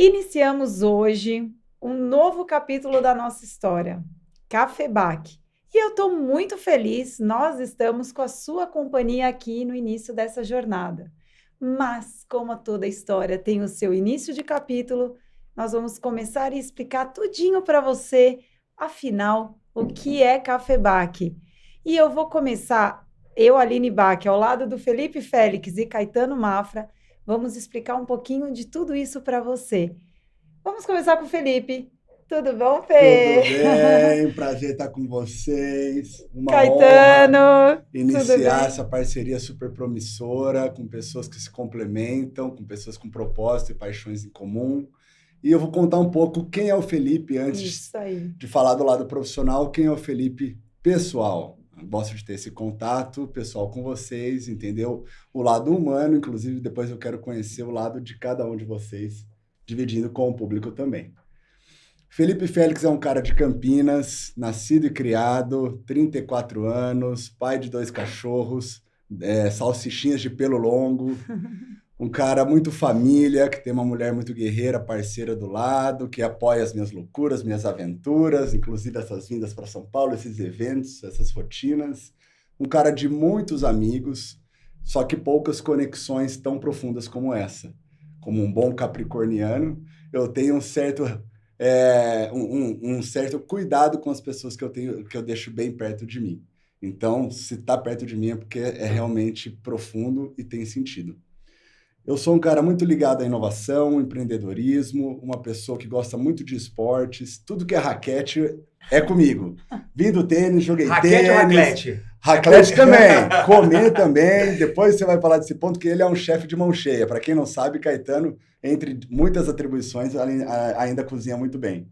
Iniciamos hoje um novo capítulo da nossa história, Cafebac. E eu estou muito feliz, nós estamos com a sua companhia aqui no início dessa jornada. Mas, como toda história tem o seu início de capítulo, nós vamos começar a explicar tudinho para você, afinal, o que é Cafebac. E eu vou começar, eu, Aline Bach, ao lado do Felipe Félix e Caetano Mafra, vamos explicar um pouquinho de tudo isso para você. Vamos começar com o Felipe. Tudo bom, Tudo Fê? bem? Prazer estar com vocês. Uma honra Caetano, tudo iniciar bem? essa parceria super promissora com pessoas que se complementam, com pessoas com propósito e paixões em comum. E eu vou contar um pouco quem é o Felipe antes Isso aí. de falar do lado profissional, quem é o Felipe pessoal. Eu gosto de ter esse contato pessoal com vocês, entendeu? O lado humano, inclusive depois eu quero conhecer o lado de cada um de vocês, dividindo com o público também. Felipe Félix é um cara de Campinas, nascido e criado, 34 anos, pai de 2 cachorros, salsichinhas de pelo longo, um cara muito família, que tem uma mulher muito guerreira, parceira do lado, que apoia as minhas loucuras, minhas aventuras, inclusive essas vindas para São Paulo, esses eventos, essas rotinas. Um cara de muitos amigos, só que poucas conexões tão profundas como essa. Como um bom capricorniano, eu tenho um certo cuidado com as pessoas que eu deixo bem perto de mim. Então, se está perto de mim é porque é realmente profundo e tem sentido. Eu sou um cara muito ligado à inovação, empreendedorismo, uma pessoa que gosta muito de esportes, tudo que é raquete é comigo. Vim do tênis, joguei Raquete ou tênis, raclete? raclete também, comer também. Depois você vai falar desse ponto que ele é um chefe de mão cheia. Para quem não sabe, Caetano, entre muitas atribuições, ainda cozinha muito bem.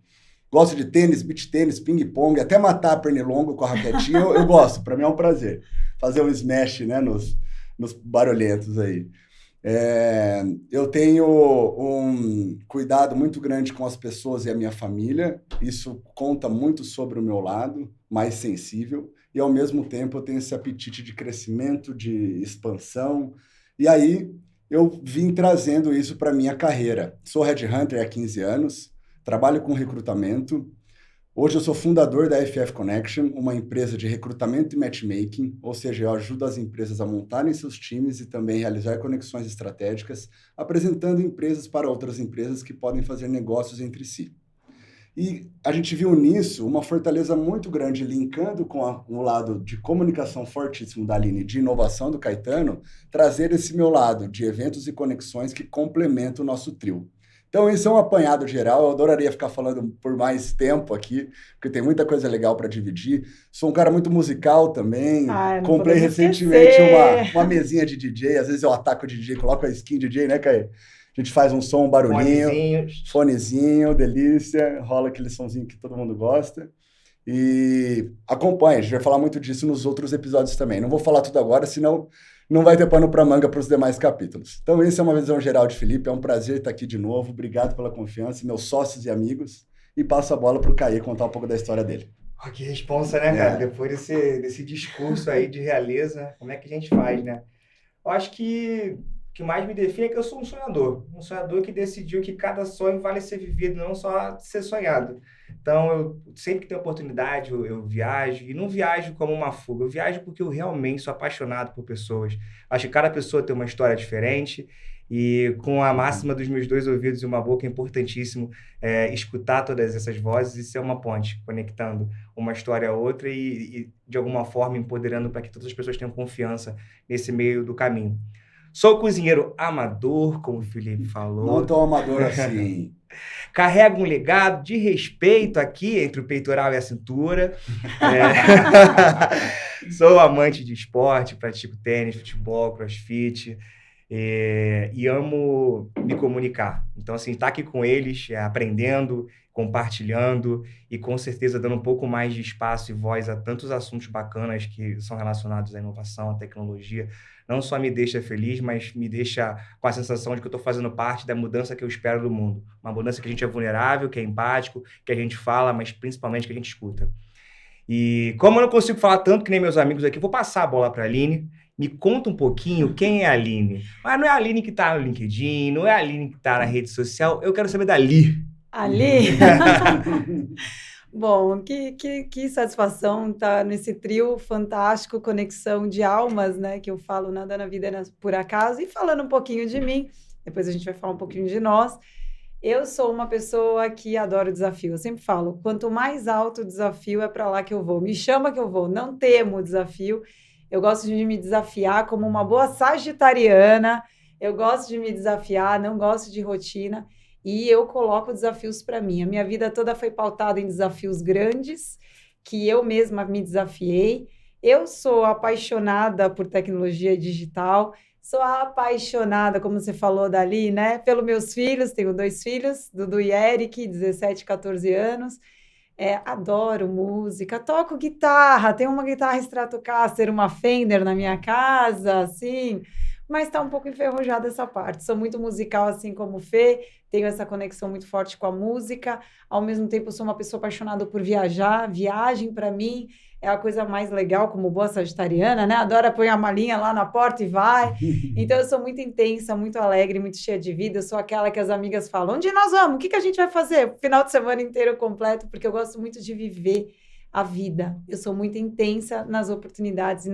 Gosto de tênis, beach tênis, ping-pong, até matar pernilongo com a raquetinha, eu gosto. Para mim é um prazer fazer um smash, né, nos barulhentos aí. Eu tenho um cuidado muito grande com as pessoas e a minha família. Isso conta muito sobre o meu lado, mais sensível. E, ao mesmo tempo, eu tenho esse apetite de crescimento, de expansão. E aí, eu vim trazendo isso para a minha carreira. Sou headhunter há 15 anos, trabalho com recrutamento. Hoje eu sou fundador da FF Connection, uma empresa de recrutamento e matchmaking, ou seja, eu ajudo as empresas a montarem seus times e também realizar conexões estratégicas, apresentando empresas para outras empresas que podem fazer negócios entre si. E a gente viu nisso uma fortaleza muito grande, linkando com o lado de comunicação fortíssimo da Aline, de inovação do Caetano, trazer esse meu lado de eventos e conexões que complementam o nosso trio. Então, esse é um apanhado geral. Eu adoraria ficar falando por mais tempo aqui, porque tem muita coisa legal para dividir. Sou um cara muito musical também. Ai, não Comprei podemos recentemente esquecer. uma mesinha de DJ. Às vezes eu ataco o DJ, coloco a skin DJ, né, Caio? A gente faz um som, um barulhinho, Fonezinhos. fonezinho, delícia. Rola aquele sonzinho que todo mundo gosta. E acompanha, a gente vai falar muito disso nos outros episódios também. Não vou falar tudo agora, senão não vai ter pano para manga para os demais capítulos. Então, essa é uma visão geral de Felipe. É um prazer estar aqui de novo. Obrigado pela confiança, meus sócios e amigos. E passo a bola para o Caê contar um pouco da história dele. Que responsa, né, cara? Depois desse discurso aí de realeza, como é que a gente faz, né? Eu acho que o que mais me define é que eu sou um sonhador que decidiu que cada sonho vale ser vivido, não só ser sonhado. Então, eu sempre que tenho oportunidade, eu viajo, e não viajo como uma fuga, eu viajo porque eu realmente sou apaixonado por pessoas. Acho que cada pessoa tem uma história diferente, e com a máxima dos meus 2 ouvidos e uma boca, é importantíssimo escutar todas essas vozes e ser uma ponte, conectando uma história a outra e de alguma forma, empoderando para que todas as pessoas tenham confiança nesse meio do caminho. Sou cozinheiro amador, como o Felipe falou. Não tão amador assim. Carrego um legado de respeito aqui entre o peitoral e a cintura. Sou amante de esporte, pratico tênis, futebol, crossfit. E amo me comunicar. Então, assim, estar aqui com eles, aprendendo, compartilhando e, com certeza, dando um pouco mais de espaço e voz a tantos assuntos bacanas que são relacionados à inovação, à tecnologia, não só me deixa feliz, mas me deixa com a sensação de que eu estou fazendo parte da mudança que eu espero do mundo. Uma mudança que a gente é vulnerável, que é empático, que a gente fala, mas principalmente que a gente escuta. E como eu não consigo falar tanto que nem meus amigos aqui, vou passar a bola para a Aline, Me conta um pouquinho quem é a Aline. Mas não é a Aline que tá no LinkedIn, não é a Aline que tá na rede social. Eu quero saber da Ali. Ali? Bom, que satisfação estar nesse trio fantástico, conexão de almas, né? Que eu falo nada na vida é por acaso. E falando um pouquinho de mim, depois a gente vai falar um pouquinho de nós. Eu sou uma pessoa que adora desafio. Eu sempre falo, quanto mais alto o desafio, é para lá que eu vou. Me chama que eu vou. Não temo o desafio. Eu gosto de me desafiar como uma boa sagitariana. Eu gosto de me desafiar, não gosto de rotina. E eu coloco desafios para mim. A minha vida toda foi pautada em desafios grandes, que eu mesma me desafiei. Eu sou apaixonada por tecnologia digital, sou apaixonada, como você falou dali, né? Pelos meus filhos, tenho 2 filhos, Dudu e Eric, 17 e 14 anos. Adoro música, toco guitarra, tenho uma guitarra Stratocaster, uma Fender na minha casa, assim, mas está um pouco enferrujada essa parte. Sou muito musical, assim como o Fê, tenho essa conexão muito forte com a música, ao mesmo tempo sou uma pessoa apaixonada por viajar, viagem para mim é a coisa mais legal, como boa sagitariana, né? Adora pôr a malinha lá na porta e vai. Então, eu sou muito intensa, muito alegre, muito cheia de vida. Eu sou aquela que as amigas falam, onde nós vamos? O que a gente vai fazer? O final de semana inteiro completo, porque eu gosto muito de viver a vida. Eu sou muito intensa nas oportunidades e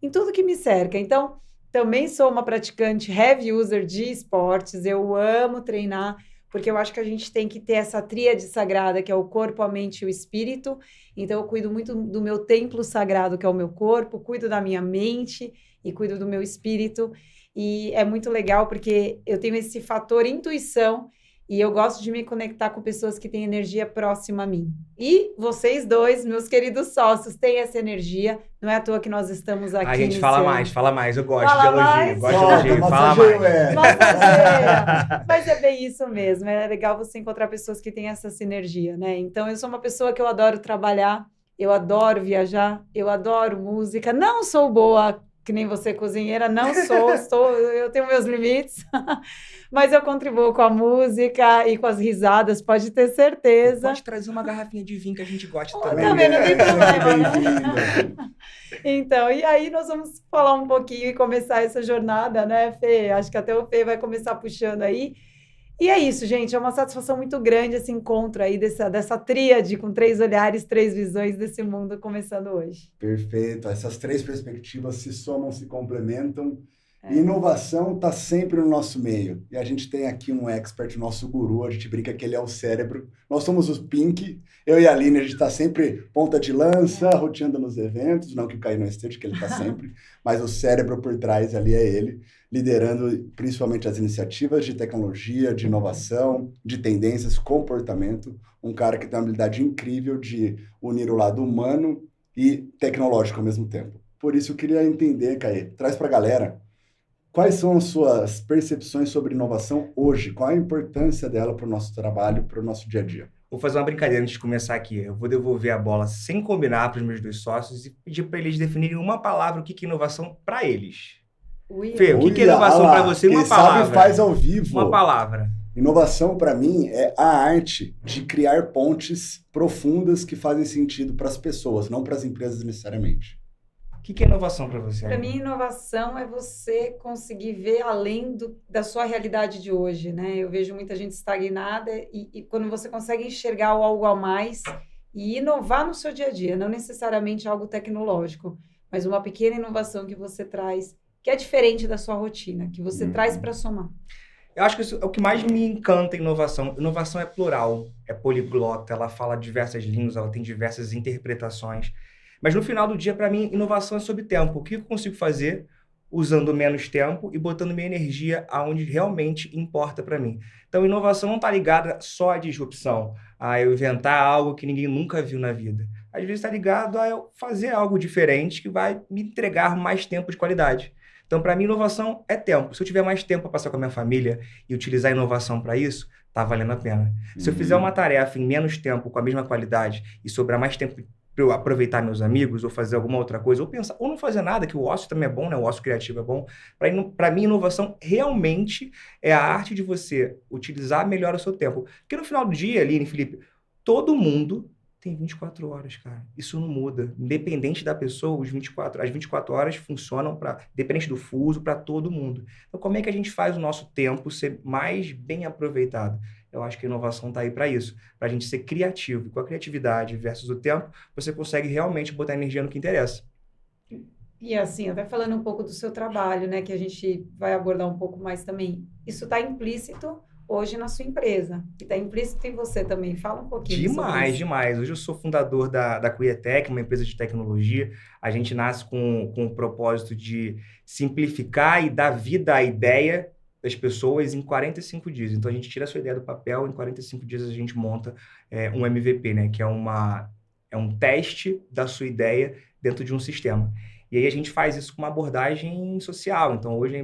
em tudo que me cerca. Então, também sou uma praticante heavy user de esportes. Eu amo treinar, porque eu acho que a gente tem que ter essa tríade sagrada, que é o corpo, a mente e o espírito. Então, eu cuido muito do meu templo sagrado, que é o meu corpo, cuido da minha mente e cuido do meu espírito. E é muito legal, porque eu tenho esse fator intuição e eu gosto de me conectar com pessoas que têm energia próxima a mim. E vocês dois, meus queridos sócios, têm essa energia. Não é à toa que nós estamos aqui. A gente fala mais. Eu gosto Fala de elogio. mais? Gosto de elogio. Fala mais. Massageia. Mas é bem isso mesmo. É legal você encontrar pessoas que têm essa sinergia, né? Então, eu sou uma pessoa que eu adoro trabalhar, eu adoro viajar, eu adoro música. Não sou boa, que nem você, cozinheira, não sou. Eu tenho meus limites. Mas eu contribuo com a música e com as risadas, pode ter certeza. Pode trazer uma garrafinha de vinho que a gente gosta Também também. não tem problema. Então, e aí nós vamos falar um pouquinho e começar essa jornada, né, Fê? Acho que até o Fê vai começar puxando aí. E é isso, gente, é uma satisfação muito grande esse encontro aí dessa tríade com 3 olhares, 3 visões desse mundo começando hoje. Perfeito. Essas 3 perspectivas se somam, se complementam. Inovação está sempre no nosso meio. E a gente tem aqui um expert, nosso guru, a gente brinca que ele é o cérebro. Nós somos os Pink, eu e a Aline, a gente está sempre ponta de lança, roteando nos eventos, não que o Caio não esteja, que ele está sempre, mas o cérebro por trás ali é ele, liderando principalmente as iniciativas de tecnologia, de inovação, de tendências, comportamento. Um cara que tem uma habilidade incrível de unir o lado humano e tecnológico ao mesmo tempo. Por isso eu queria entender, Caio, traz para a galera, quais são as suas percepções sobre inovação hoje? Qual a importância dela para o nosso trabalho, para o nosso dia a dia? Vou fazer uma brincadeira antes de começar aqui. Eu vou devolver a bola sem combinar para os meus 2 sócios e pedir para eles definirem uma palavra, o que é inovação para eles. Fê, o que é inovação para você? Uma palavra. Sabe faz ao vivo. Uma palavra. Inovação, para mim, é a arte de criar pontes profundas que fazem sentido para as pessoas, não para as empresas necessariamente. O que é inovação para você? Para mim, inovação é você conseguir ver além da sua realidade de hoje, né? Eu vejo muita gente estagnada e quando você consegue enxergar algo a mais e inovar no seu dia a dia, não necessariamente algo tecnológico, mas uma pequena inovação que você traz, que é diferente da sua rotina, que você traz para somar. Eu acho que isso é o que mais me encanta em inovação. Inovação é plural, é poliglota, ela fala diversas línguas, ela tem diversas interpretações. Mas no final do dia, para mim, inovação é sobre tempo. O que eu consigo fazer usando menos tempo e botando minha energia aonde realmente importa para mim. Então, inovação não está ligada só à disrupção, a eu inventar algo que ninguém nunca viu na vida. Às vezes está ligado a eu fazer algo diferente que vai me entregar mais tempo de qualidade. Então, para mim, inovação é tempo. Se eu tiver mais tempo para passar com a minha família e utilizar a inovação para isso, tá valendo a pena. Se eu fizer uma tarefa em menos tempo, com a mesma qualidade, e sobrar mais tempo para eu aproveitar meus amigos, ou fazer alguma outra coisa, ou pensar, ou não fazer nada, que o ócio também é bom, né? O ócio criativo é bom. Para mim, inovação realmente é a arte de você utilizar melhor o seu tempo. Porque no final do dia, Aline, Felipe, todo mundo tem 24 horas, cara. Isso não muda. Independente da pessoa, as 24 horas funcionam dependente do fuso, para todo mundo. Então, como é que a gente faz o nosso tempo ser mais bem aproveitado? Eu acho que a inovação está aí para isso, para a gente ser criativo. E com a criatividade versus o tempo, você consegue realmente botar energia no que interessa. E assim, até falando um pouco do seu trabalho, né, que a gente vai abordar um pouco mais também, isso está implícito hoje na sua empresa, e está implícito em você também. Fala um pouquinho sobre isso. Demais. Hoje eu sou fundador da Quietech, uma empresa de tecnologia. A gente nasce com o propósito de simplificar e dar vida à ideia das pessoas em 45 dias. Então, a gente tira a sua ideia do papel, em 45 dias a gente monta um MVP, né, que é um teste da sua ideia dentro de um sistema. E aí a gente faz isso com uma abordagem social. Então, hoje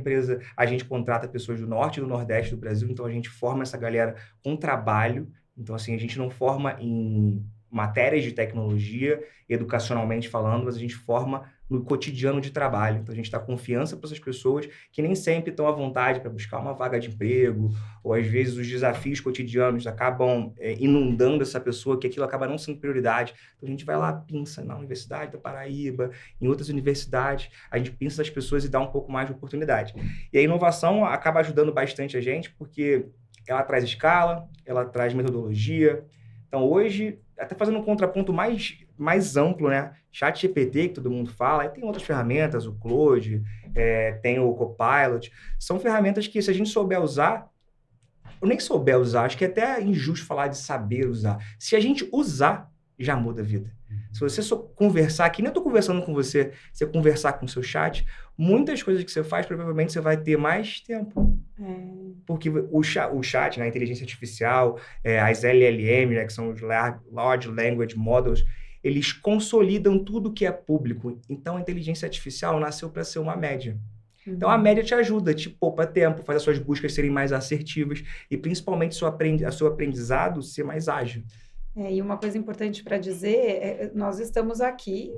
a gente contrata pessoas do norte e do nordeste do Brasil, então a gente forma essa galera com trabalho. Então, assim, a gente não forma em matérias de tecnologia, educacionalmente falando, mas a gente forma no cotidiano de trabalho. Então, a gente dá confiança para essas pessoas que nem sempre estão à vontade para buscar uma vaga de emprego, ou às vezes os desafios cotidianos acabam inundando essa pessoa, que aquilo acaba não sendo prioridade. Então, a gente vai lá, pinça na Universidade da Paraíba, em outras universidades, a gente pinça as pessoas e dá um pouco mais de oportunidade. E a inovação acaba ajudando bastante a gente, porque ela traz escala, ela traz metodologia. Então, hoje, até fazendo um contraponto mais amplo, né? ChatGPT, que todo mundo fala, aí tem outras ferramentas, o Claude, tem o Copilot. São ferramentas que, se a gente souber usar, eu nem souber usar, acho que é até injusto falar de saber usar. Se a gente usar, já muda a vida. Se você só conversar, que nem eu estou conversando com você, você conversar com o seu chat, muitas coisas que você faz, provavelmente você vai ter mais tempo. Porque o chat, né, a inteligência artificial, as LLM, né, que são os Large Language Models, eles consolidam tudo que é público. Então, a inteligência artificial nasceu para ser uma média. Então, a média te ajuda, te poupa tempo, faz as suas buscas serem mais assertivas e, principalmente, o seu aprendizado ser mais ágil. E uma coisa importante para dizer, nós estamos aqui,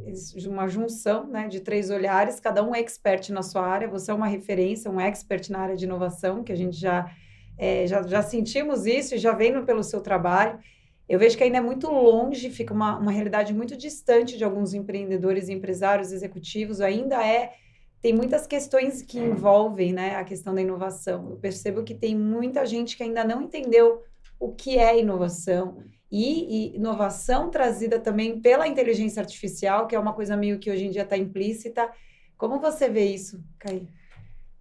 uma junção, né, de 3 olhares, cada um é expert na sua área, você é uma referência, um expert na área de inovação, que a gente já sentimos isso e já vendo pelo seu trabalho. Eu vejo que ainda é muito longe, fica uma realidade muito distante de alguns empreendedores, empresários, executivos, tem muitas questões que envolvem, né, a questão da inovação. Eu percebo que tem muita gente que ainda não entendeu o que é inovação, e inovação trazida também pela inteligência artificial, que é uma coisa meio que hoje em dia está implícita. Como você vê isso, Caí?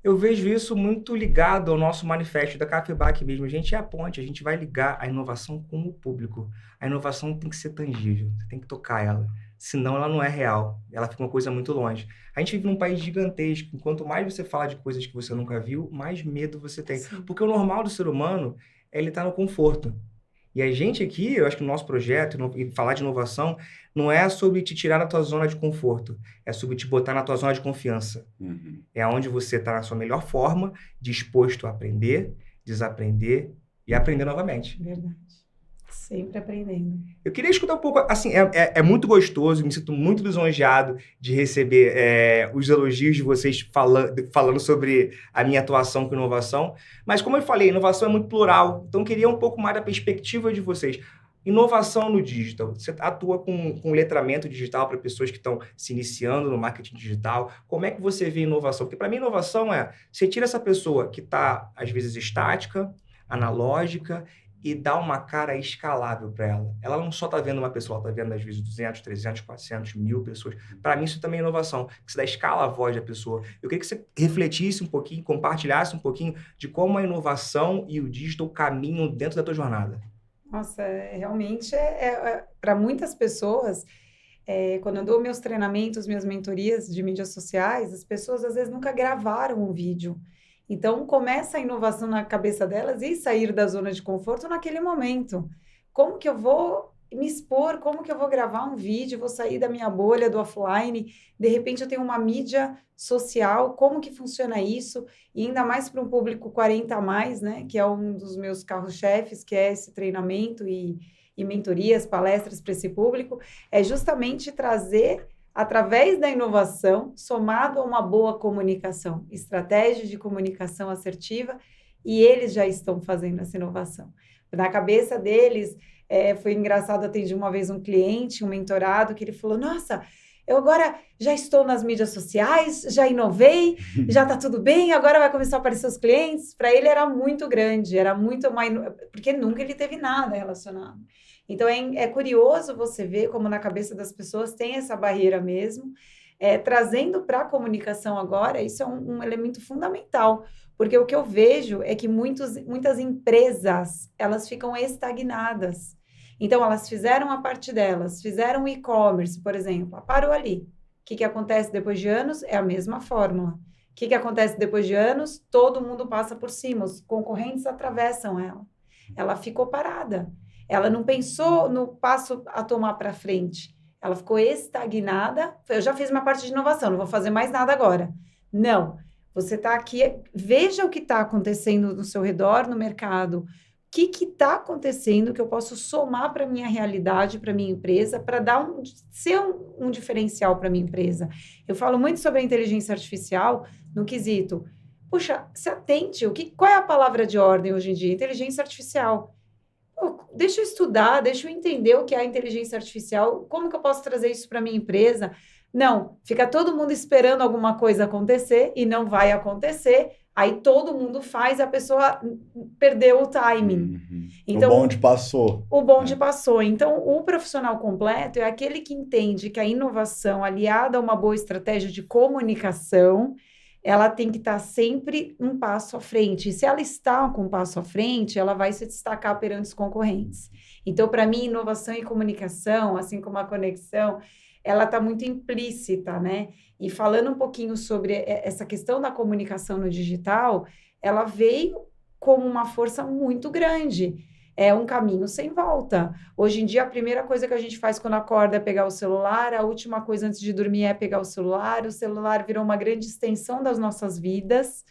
Eu vejo isso muito ligado ao nosso manifesto da Cafebac mesmo. A gente é a ponte, a gente vai ligar a inovação com o público. A inovação tem que ser tangível, você tem que tocar ela. Senão ela não é real, ela fica uma coisa muito longe. A gente vive num país gigantesco, quanto mais você fala de coisas que você nunca viu, mais medo você tem. Sim. Porque o normal do ser humano é ele estar no conforto. E a gente aqui, eu acho que o nosso projeto, e falar de inovação, não é sobre te tirar da tua zona de conforto, é sobre te botar na tua zona de confiança. Uhum. É onde você está na sua melhor forma, disposto a aprender, desaprender e aprender novamente. Verdade. Sempre aprendendo. Eu queria escutar um pouco, assim, é muito gostoso, me sinto muito lisonjeado de receber os elogios de vocês falando sobre a minha atuação com inovação, mas como eu falei, inovação é muito plural, então eu queria um pouco mais da perspectiva de vocês. Inovação no digital, você atua com letramento digital para pessoas que estão se iniciando no marketing digital, como é que você vê inovação? Porque para mim inovação você tira essa pessoa que está, às vezes, estática, analógica, e dá uma cara escalável para ela. Ela não só está vendo uma pessoa, ela está vendo às vezes 200, 300, 400, 1000 pessoas. Para mim isso também é inovação, que você dá escala à voz da pessoa. Eu queria que você refletisse um pouquinho, compartilhasse um pouquinho de como a inovação e o digital caminham dentro da tua jornada. Nossa, realmente para muitas pessoas, quando eu dou meus treinamentos, minhas mentorias de mídias sociais, as pessoas às vezes nunca gravaram um vídeo. Então, começa a inovação na cabeça delas e sair da zona de conforto naquele momento. Como que eu vou me expor? Como que eu vou gravar um vídeo? Vou sair da minha bolha, do offline? De repente, eu tenho uma mídia social. Como que funciona isso? E ainda mais para um público 40 a mais, né? Que é um dos meus carros-chefes, que é esse treinamento e mentorias, palestras para esse público. É justamente trazer, através da inovação, somado a uma boa comunicação, estratégia de comunicação assertiva, e eles já estão fazendo essa inovação. Na cabeça deles, foi engraçado, atendi uma vez um cliente, um mentorado, que ele falou, nossa, eu agora já estou nas mídias sociais, já inovei, já está tudo bem, agora vai começar a aparecer os clientes. Para ele era muito grande, era muito mais... Porque nunca ele teve nada relacionado. Então, é curioso você ver como na cabeça das pessoas tem essa barreira mesmo. Trazendo para a comunicação agora, isso é um elemento fundamental, porque o que eu vejo é que muitas empresas, elas ficam estagnadas. Então, elas fizeram a parte delas, fizeram o e-commerce, por exemplo, parou ali. O que acontece depois de anos? É a mesma fórmula. O que acontece depois de anos? Todo mundo passa por cima, os concorrentes atravessam ela. Ela ficou parada. Ela não pensou no passo a tomar para frente. Ela ficou estagnada. Eu já fiz minha parte de inovação, não vou fazer mais nada agora. Não. Você está aqui, veja o que está acontecendo no seu redor, no mercado. O que está acontecendo que eu posso somar para a minha realidade, para a minha empresa, para ser um diferencial para a minha empresa. Eu falo muito sobre a inteligência artificial no quesito. Puxa, se atente, qual é a palavra de ordem hoje em dia? Inteligência artificial. Deixa eu estudar, deixa eu entender o que é a inteligência artificial, como que eu posso trazer isso para a minha empresa? Não, fica todo mundo esperando alguma coisa acontecer e não vai acontecer, aí todo mundo faz, a pessoa perdeu o timing. Então, o bonde passou. O bonde passou. Então, o profissional completo é aquele que entende que a inovação aliada a uma boa estratégia de comunicação, ela tem que estar sempre um passo à frente. E se ela está com um passo à frente, ela vai se destacar perante os concorrentes. Então, para mim, inovação e comunicação, assim como a conexão, ela está muito implícita, né? E falando um pouquinho sobre essa questão da comunicação no digital, ela veio como uma força muito grande. É um caminho sem volta. Hoje em dia, a primeira coisa que a gente faz quando acorda é pegar o celular, a última coisa antes de dormir é pegar o celular virou uma grande extensão das nossas vidas.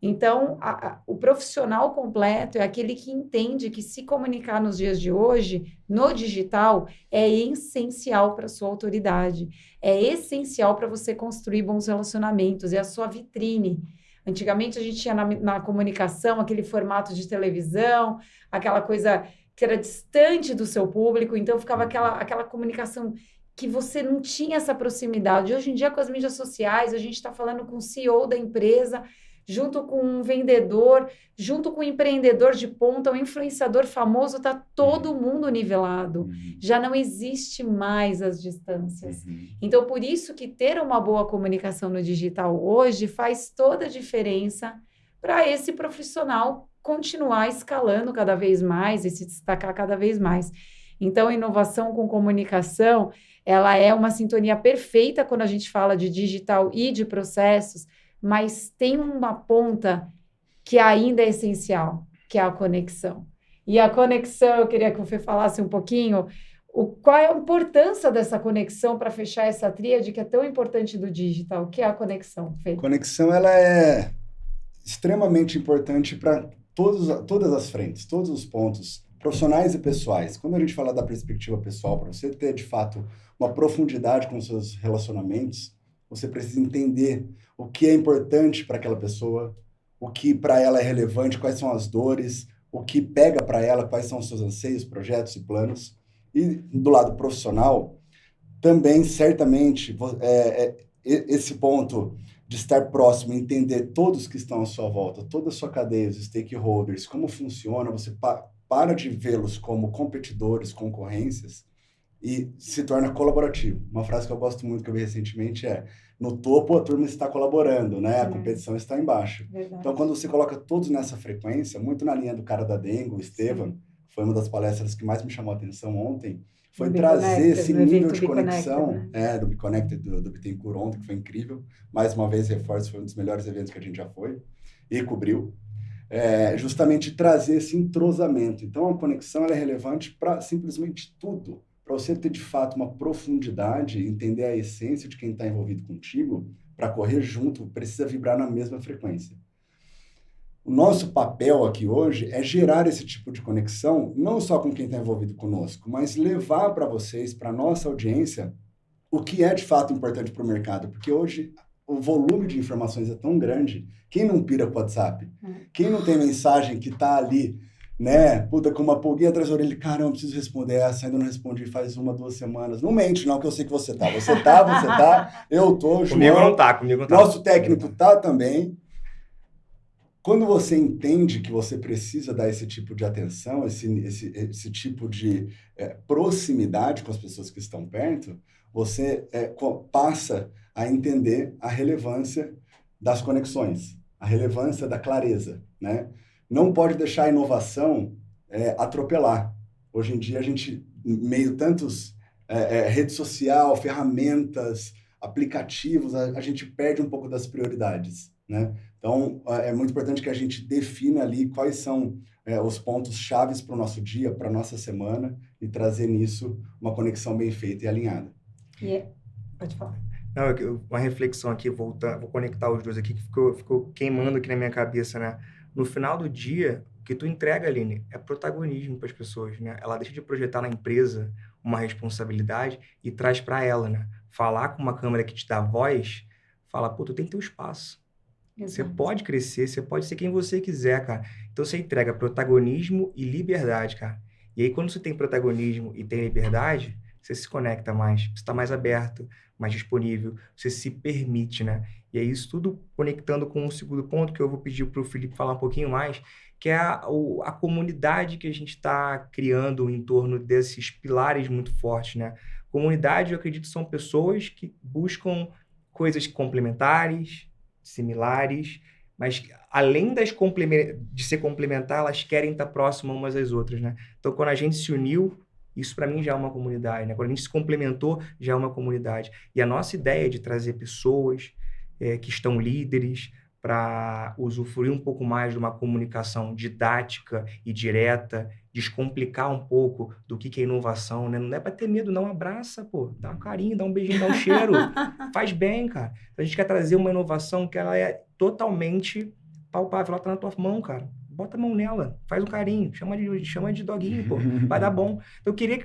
Então, o profissional completo é aquele que entende que se comunicar nos dias de hoje, no digital, é essencial para a sua autoridade, é essencial para você construir bons relacionamentos, é a sua vitrine. Antigamente, a gente tinha na comunicação aquele formato de televisão, aquela coisa que era distante do seu público, então ficava aquela comunicação que você não tinha essa proximidade. Hoje em dia, com as mídias sociais, a gente está falando com o CEO da empresa, junto com um vendedor, junto com um empreendedor de ponta, um influenciador famoso, está todo mundo nivelado. Já não existe mais as distâncias. Então, por isso que ter uma boa comunicação no digital hoje faz toda a diferença para esse profissional continuar escalando cada vez mais e se destacar cada vez mais. Então, inovação com comunicação, ela é uma sintonia perfeita quando a gente fala de digital e de processos, mas tem uma ponta que ainda é essencial, que é a conexão. E a conexão, eu queria que você falasse um pouquinho, qual é a importância dessa conexão para fechar essa tríade que é tão importante do digital? O que é a conexão, Fê? Conexão, ela é extremamente importante para todas as frentes, todos os pontos, profissionais e pessoais. Quando a gente fala da perspectiva pessoal, para você ter, de fato, uma profundidade com os seus relacionamentos, você precisa entender o que é importante para aquela pessoa, o que para ela é relevante, quais são as dores, o que pega para ela, quais são os seus anseios, projetos e planos. E do lado profissional, também, certamente, esse ponto de estar próximo, entender todos que estão à sua volta, toda a sua cadeia, os stakeholders, como funciona, você para de vê-los como competidores, concorrências, e se torna colaborativo. Uma frase que eu gosto muito, que eu vi recentemente, é: no topo a turma está colaborando, né? A competição está embaixo. Verdade. Então, quando você coloca todos nessa frequência, muito na linha do cara da Dengo, o Estevam, foi uma das palestras que mais me chamou a atenção ontem, foi trazer esse nível de conexão, do Be Connected, do Bittencourt ontem, que foi incrível. Mais uma vez, reforço, foi um dos melhores eventos que a gente já foi e cobriu. Justamente trazer esse entrosamento. Então, a conexão ela é relevante para simplesmente tudo. Para você ter, de fato, uma profundidade, entender a essência de quem está envolvido contigo, para correr junto, precisa vibrar na mesma frequência. O nosso papel aqui hoje é gerar esse tipo de conexão, não só com quem está envolvido conosco, mas levar para vocês, para a nossa audiência, o que é, de fato, importante para o mercado. Porque hoje o volume de informações é tão grande, quem não pira com o WhatsApp? Quem não tem mensagem que está ali né? Puta, com uma pulguinha atrás da orelha, caramba, preciso responder essa, ainda não respondi faz 1, 2 semanas. Não mente, não, que eu sei que você tá. Você tá, eu tô, João. Comigo não tá. Nosso técnico tá também. Quando você entende que você precisa dar esse tipo de atenção, esse tipo de proximidade com as pessoas que estão perto, você passa a entender a relevância das conexões, a relevância da clareza, né? Não pode deixar a inovação atropelar. Hoje em dia, a gente, meio tantos rede social, ferramentas, aplicativos, a gente perde um pouco das prioridades, né? Então, é muito importante que a gente defina ali quais são os pontos chaves para o nosso dia, para a nossa semana, e trazer nisso uma conexão bem feita e alinhada. Pode falar. Não, uma reflexão aqui, vou conectar os dois aqui, que ficou queimando aqui na minha cabeça, né? No final do dia, o que tu entrega, Aline, é protagonismo para as pessoas, né? Ela deixa de projetar na empresa uma responsabilidade e traz para ela, né? Falar com uma câmera que te dá voz, fala, pô, tu tem teu espaço. Você pode crescer, você pode ser quem você quiser, cara. Então, você entrega protagonismo e liberdade, cara. E aí, quando você tem protagonismo e tem liberdade, você se conecta mais, você está mais aberto, mais disponível, você se permite, né? E é isso tudo conectando com o segundo ponto, que eu vou pedir para o Felipe falar um pouquinho mais, que é a comunidade que a gente está criando em torno desses pilares muito fortes, né? Comunidade, eu acredito, são pessoas que buscam coisas complementares, similares, mas além de ser complementar, elas querem estar próximas umas às outras, né? Então, quando a gente se uniu, isso para mim já é uma comunidade, né? Quando a gente se complementou, já é uma comunidade. E a nossa ideia de trazer pessoas que estão líderes para usufruir um pouco mais de uma comunicação didática e direta, descomplicar um pouco do que é inovação, né? Não é para ter medo, não. Abraça, pô. Dá um carinho, dá um beijinho, dá um cheiro. Faz bem, cara. A gente quer trazer uma inovação que ela é totalmente palpável. Ela tá na tua mão, cara. Bota a mão nela, faz um carinho, chama de doguinho, pô. Vai dar bom. Então, eu queria,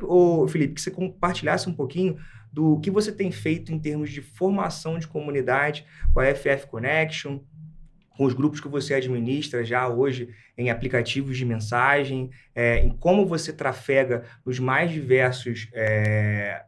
Felipe, que você compartilhasse um pouquinho do que você tem feito em termos de formação de comunidade com a FF Connection, com os grupos que você administra já hoje em aplicativos de mensagem, em como você trafega nos mais diversos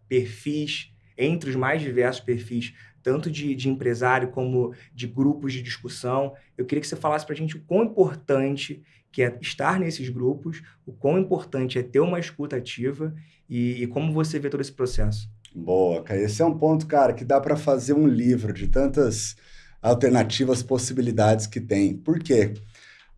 perfis, entre os mais diversos perfis, tanto de empresário como de grupos de discussão. Eu queria que você falasse para a gente o quão importante que é estar nesses grupos, o quão importante é ter uma escuta ativa e como você vê todo esse processo. Boa, cara. Esse é um ponto, cara, que dá para fazer um livro de tantas alternativas, possibilidades que tem. Por quê?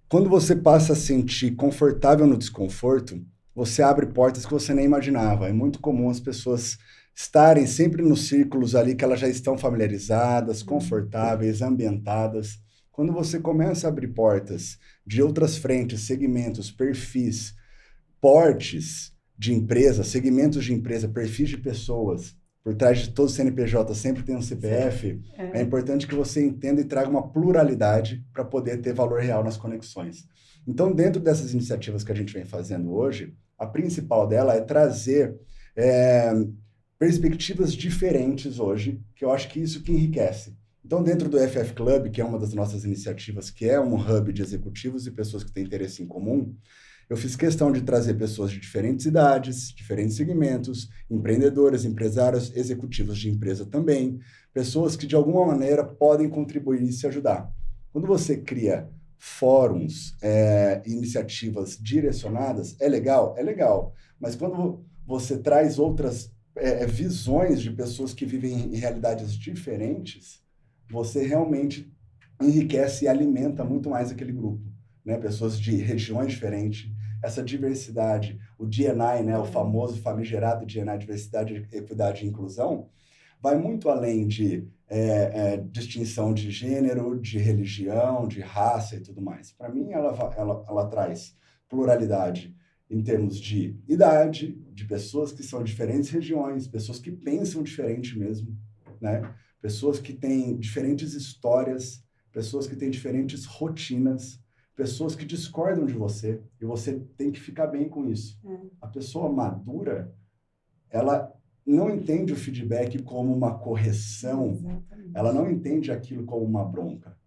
Quando você passa a sentir confortável no desconforto, você abre portas que você nem imaginava. É muito comum as pessoas estarem sempre nos círculos ali que elas já estão familiarizadas, confortáveis, ambientadas. Quando você começa a abrir portas de outras frentes, segmentos, perfis, portes de empresa, segmentos de empresa, perfis de pessoas, por trás de todo CNPJ sempre tem um CPF, é importante que você entenda e traga uma pluralidade para poder ter valor real nas conexões. Então, dentro dessas iniciativas que a gente vem fazendo hoje, a principal dela é trazer perspectivas diferentes hoje, que eu acho que isso que enriquece. Então, dentro do FF Club, que é uma das nossas iniciativas, que é um hub de executivos e pessoas que têm interesse em comum, eu fiz questão de trazer pessoas de diferentes idades, diferentes segmentos, empreendedores, empresários, executivos de empresa também, pessoas que de alguma maneira podem contribuir e se ajudar. Quando você cria fóruns, iniciativas direcionadas, é legal, mas quando você traz outras visões de pessoas que vivem em realidades diferentes, você realmente enriquece e alimenta muito mais aquele grupo. Né, pessoas de regiões diferentes, essa diversidade, o D&I, né, o famoso famigerado D&I, diversidade, equidade e inclusão, vai muito além de distinção de gênero, de religião, de raça e tudo mais. Para mim, ela traz pluralidade em termos de idade, de pessoas que são de diferentes regiões, pessoas que pensam diferente mesmo, né? Pessoas que têm diferentes histórias, pessoas que têm diferentes rotinas, pessoas que discordam de você, e você tem que ficar bem com isso. A pessoa madura, ela não entende o feedback como uma correção, ela não entende aquilo como uma bronca.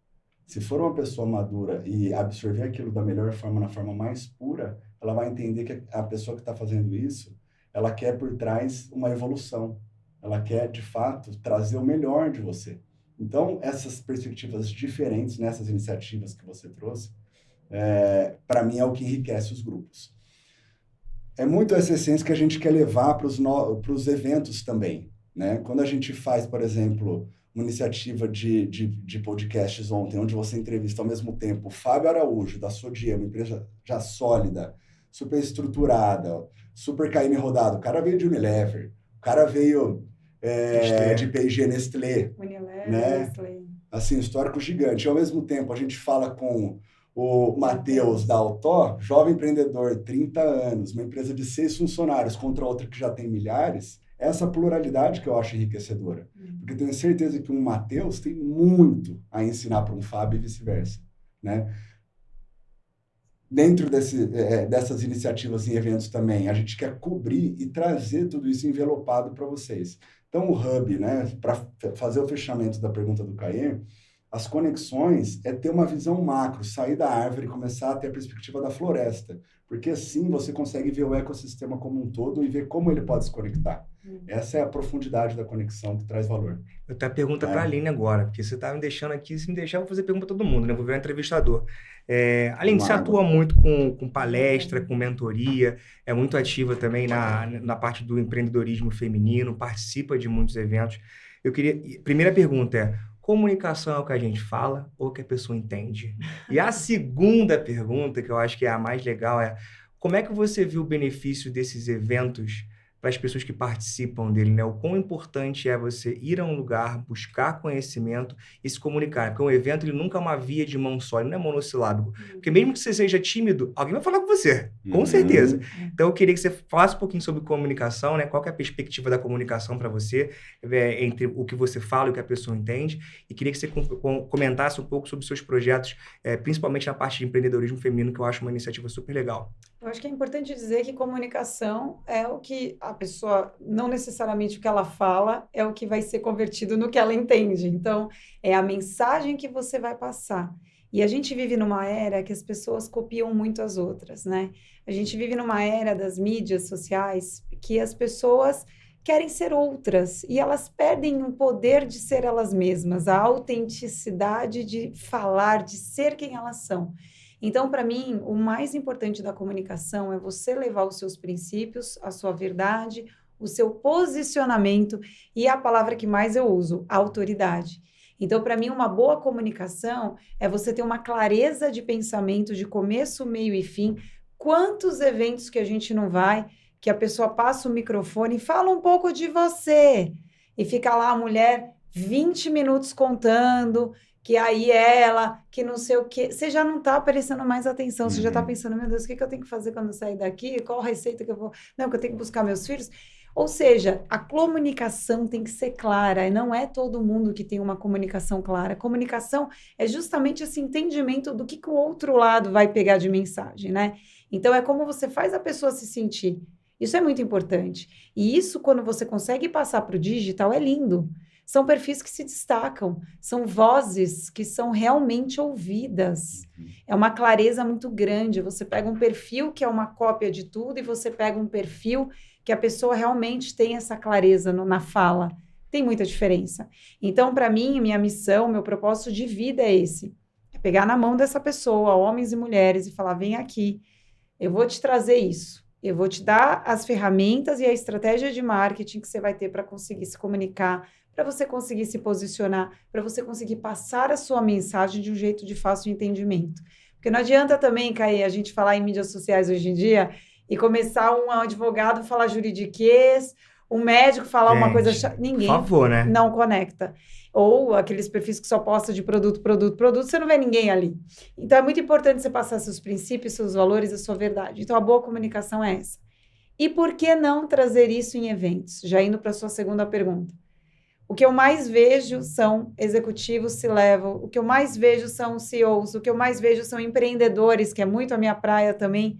Se for uma pessoa madura e absorver aquilo da melhor forma, na forma mais pura, ela vai entender que a pessoa que está fazendo isso, ela quer por trás uma evolução. Ela quer, de fato, trazer o melhor de você. Então, essas perspectivas diferentes nessas iniciativas que você trouxe, para mim, é o que enriquece os grupos. É muito essa essência que a gente quer levar para os eventos também, né? Quando a gente faz, por exemplo, uma iniciativa de podcasts ontem, onde você entrevista ao mesmo tempo o Fábio Araújo, da Sodier, uma empresa já sólida, super estruturada, super KM rodado. O cara veio de Unilever, o cara veio de P&G, Nestlé. Unilever, né? Nestlé. Assim, histórico gigante. E, ao mesmo tempo, a gente fala com o Matheus da Autó, jovem empreendedor, 30 anos, uma empresa de 6 funcionários contra outra que já tem milhares. Essa pluralidade que eu acho enriquecedora. Porque tenho certeza que um Matheus tem muito a ensinar para um Fábio e vice-versa, né? Dentro dessas iniciativas em eventos também, a gente quer cobrir e trazer tudo isso envelopado para vocês. Então, o Hub, né, para fazer o fechamento da pergunta do Caê, as conexões é ter uma visão macro, sair da árvore e começar a ter a perspectiva da floresta, porque assim você consegue ver o ecossistema como um todo e ver como ele pode se conectar. Essa é a profundidade da conexão que traz valor. Eu tenho a pergunta para a Aline agora, porque você está me deixando aqui, se me deixar eu vou fazer pergunta para todo mundo, né? Eu vou ver o entrevistador. Aline, você atua muito com palestra, com mentoria, é muito ativa também na parte do empreendedorismo feminino, participa de muitos eventos. Primeira pergunta é, comunicação é o que a gente fala ou o que a pessoa entende? E a segunda pergunta, que eu acho que é a mais legal, é como é que você viu o benefício desses eventos para as pessoas que participam dele, né? O quão importante é você ir a um lugar, buscar conhecimento e se comunicar. Porque um evento, ele nunca é uma via de mão só, ele não é monossilábico. Porque mesmo que você seja tímido, alguém vai falar com você, com certeza. Então, eu queria que você falasse um pouquinho sobre comunicação, né? Qual que é a perspectiva da comunicação para você, entre o que você fala e o que a pessoa entende. E queria que você comentasse um pouco sobre os seus projetos, principalmente na parte de empreendedorismo feminino, que eu acho uma iniciativa super legal. Eu acho que é importante dizer que comunicação é o que a pessoa, não necessariamente o que ela fala, é o que vai ser convertido no que ela entende. Então, é a mensagem que você vai passar. E a gente vive numa era que as pessoas copiam muito as outras, né? A gente vive numa era das mídias sociais que as pessoas querem ser outras e elas perdem o poder de ser elas mesmas, a autenticidade de falar, de ser quem elas são. Então, para mim, o mais importante da comunicação é você levar os seus princípios, a sua verdade, o seu posicionamento e a palavra que mais eu uso, autoridade. Então, para mim, uma boa comunicação é você ter uma clareza de pensamento de começo, meio e fim. Quantos eventos que a gente não vai, que a pessoa passa o microfone e fala um pouco de você e fica lá a mulher 20 minutos contando que aí ela, que não sei o quê, você já não está prestando mais atenção, você já está pensando, meu Deus, o que eu tenho que fazer quando eu sair daqui? Qual receita que eu vou... Não, que eu tenho que buscar meus filhos. Ou seja, a comunicação tem que ser clara, e não é todo mundo que tem uma comunicação clara. A comunicação é justamente esse entendimento do que o outro lado vai pegar de mensagem, né? Então, é como você faz a pessoa se sentir. Isso é muito importante. E isso, quando você consegue passar para o digital, é lindo. São perfis que se destacam, são vozes que são realmente ouvidas. É uma clareza muito grande. Você pega um perfil que é uma cópia de tudo e você pega um perfil que a pessoa realmente tem essa clareza na fala. Tem muita diferença. Então, para mim, minha missão, meu propósito de vida é esse. É pegar na mão dessa pessoa, homens e mulheres, e falar, vem aqui, eu vou te trazer isso. Eu vou te dar as ferramentas e a estratégia de marketing que você vai ter para conseguir se comunicar, para você conseguir se posicionar, para você conseguir passar a sua mensagem de um jeito de fácil entendimento. Porque não adianta também, Caê, a gente falar em mídias sociais hoje em dia e começar um advogado falar juridiquês, um médico falar uma coisa... Ninguém, por favor, né? Não conecta. Ou aqueles perfis que só postam de produto, você não vê ninguém ali. Então, é muito importante você passar seus princípios, seus valores, a sua verdade. Então, a boa comunicação é essa. E por que não trazer isso em eventos? Já indo para a sua segunda pergunta. O que eu mais vejo são executivos C-level, o que eu mais vejo são CEOs, o que eu mais vejo são empreendedores, que é muito a minha praia também.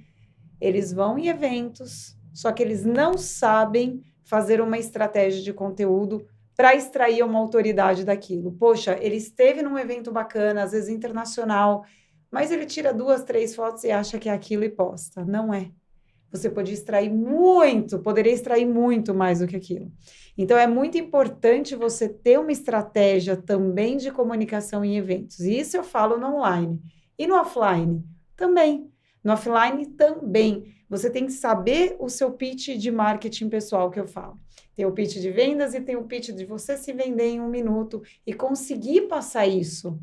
Eles vão em eventos, só que eles não sabem fazer uma estratégia de conteúdo para extrair uma autoridade daquilo. Poxa, ele esteve num evento bacana, às vezes internacional, mas ele tira 2, 3 fotos e acha que é aquilo e posta. Não é. Você poderia extrair muito mais do que aquilo. Então, é muito importante você ter uma estratégia também de comunicação em eventos. E isso eu falo no online. E no offline também. No offline também. Você tem que saber o seu pitch de marketing pessoal que eu falo. Tem o pitch de vendas e tem o pitch de você se vender em 1 minuto e conseguir passar isso.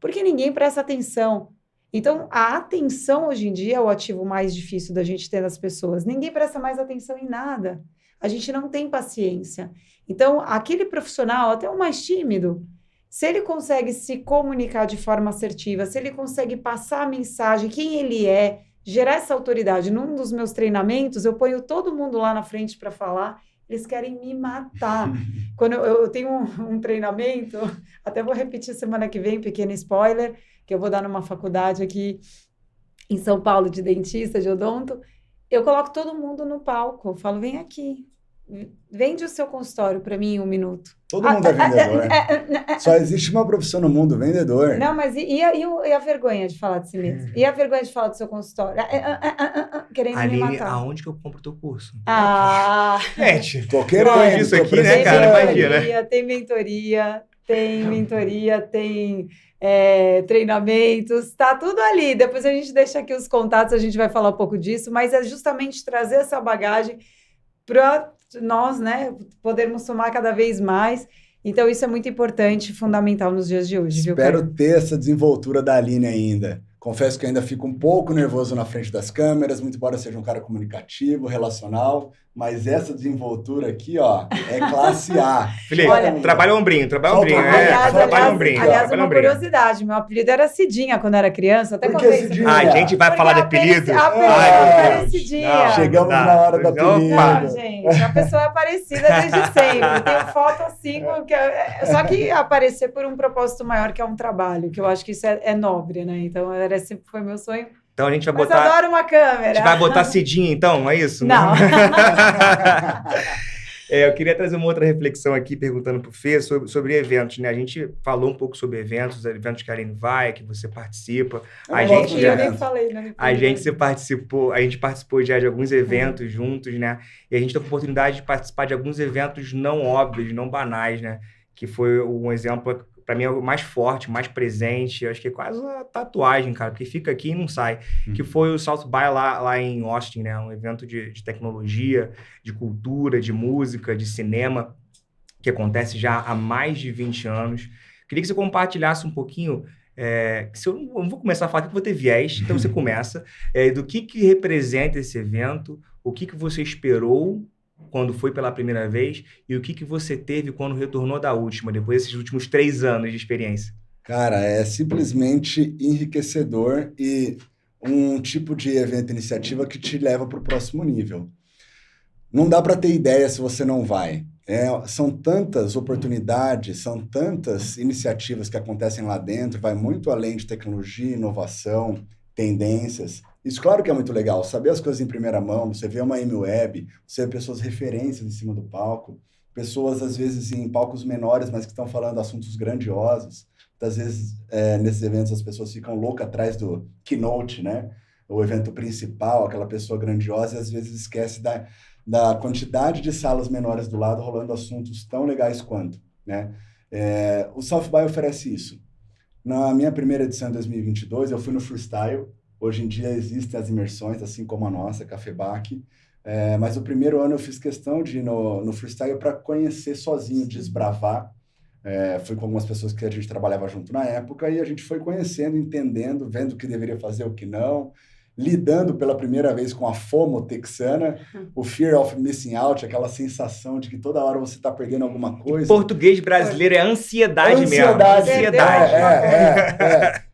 Porque ninguém presta atenção. Então, a atenção hoje em dia é o ativo mais difícil da gente ter das pessoas. Ninguém presta mais atenção em nada. A gente não tem paciência. Então, aquele profissional, até o mais tímido, se ele consegue se comunicar de forma assertiva, se ele consegue passar a mensagem, quem ele é, gerar essa autoridade. Num dos meus treinamentos, eu ponho todo mundo lá na frente para falar, eles querem me matar. Quando eu tenho um treinamento, até vou repetir semana que vem, pequeno spoiler, que eu vou dar numa faculdade aqui em São Paulo de dentista, de odonto, eu coloco todo mundo no palco, eu falo, vem aqui, vende o seu consultório para mim em 1 minuto. Todo mundo é vendedor. Só existe uma profissão no mundo, vendedor. Não, mas e a vergonha de falar de si mesmo? E a vergonha de falar do seu consultório? Querendo me matar. Aonde que eu compro o teu curso? Gente, tô querendo depois disso aqui, né, cara? Imagina. Tem mentoria, tem treinamentos, tá tudo ali. Depois a gente deixa aqui os contatos, a gente vai falar um pouco disso, mas é justamente trazer essa bagagem para nós, né, podermos somar cada vez mais. Então, isso é muito importante e fundamental nos dias de hoje, Espero ter essa desenvoltura da Aline ainda. Confesso que ainda fico um pouco nervoso na frente das câmeras, muito embora seja um cara comunicativo, relacional, mas essa desenvoltura aqui, ó, é classe A. Felipe, trabalha o ombrinho, Aliás, uma curiosidade, meu apelido era Cidinha quando era criança. Até Por que Cidinha? A gente vai falar de apelido? Cidinha. Chegamos na hora do apelido. Não, gente, a pessoa é parecida desde sempre. Tenho foto assim, só que aparecer por um propósito maior, que é um trabalho, que eu acho que isso é nobre, né? Então, sempre foi meu sonho. Então a gente vai Mas adoro uma câmera. A gente vai botar Cidinha, então? É isso? Não. Eu queria trazer uma outra reflexão aqui, perguntando para o Fê sobre eventos, né? A gente falou um pouco sobre eventos que a Aline vai, que você participa. Eu nem falei, né? A gente participou já de alguns eventos juntos, né? E a gente teve a oportunidade de participar de alguns eventos não óbvios, não banais, né? Que foi um exemplo, para mim, é o mais forte, mais presente. Eu acho que é quase uma tatuagem, cara, porque fica aqui e não sai. Que foi o South by lá em Austin, né? Um evento de tecnologia, de cultura, de música, de cinema, que acontece já há mais de 20 anos. Queria que você compartilhasse um pouquinho. Eu não vou começar a falar que eu vou ter viés, então você começa. Do que representa esse evento, o que você esperou quando foi pela primeira vez e o que você teve quando retornou da última, depois desses últimos 3 anos de experiência? Cara, é simplesmente enriquecedor e um tipo de evento, iniciativa que te leva para o próximo nível. Não dá para ter ideia se você não vai. São tantas oportunidades, são tantas iniciativas que acontecem lá dentro, vai muito além de tecnologia, inovação, tendências. Isso, claro que é muito legal, saber as coisas em primeira mão, você vê uma M-Web, você vê pessoas referências em cima do palco, pessoas, às vezes, em palcos menores, mas que estão falando assuntos grandiosos. Muitas vezes, nesses eventos, as pessoas ficam loucas atrás do keynote, né? O evento principal, aquela pessoa grandiosa, e às vezes esquece da quantidade de salas menores do lado rolando assuntos tão legais quanto, né? O South by oferece isso. Na minha primeira edição, em 2022, eu fui no Freestyle. Hoje em dia existem as imersões, assim como a nossa, Cafebac. Mas o primeiro ano eu fiz questão de ir no Freestyle para conhecer sozinho, desbravar. Fui com algumas pessoas que a gente trabalhava junto na época e a gente foi conhecendo, entendendo, vendo o que deveria fazer, o que não, lidando pela primeira vez com a FOMO texana, o Fear of Missing Out, aquela sensação de que toda hora você está perdendo alguma coisa. Em português brasileiro é ansiedade mesmo. Ansiedade.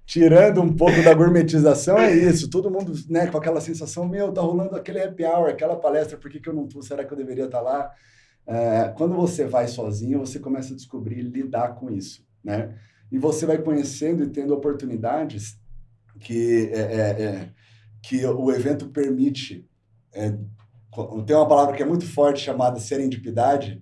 Tirando um pouco da gourmetização, é isso. Todo mundo, né, com aquela sensação, tá rolando aquele happy hour, aquela palestra, por que eu não tô? Será que eu deveria estar lá? Quando você vai sozinho, você começa a descobrir e lidar com isso, né? E você vai conhecendo e tendo oportunidades que o evento permite. Tem uma palavra que é muito forte chamada serendipidade,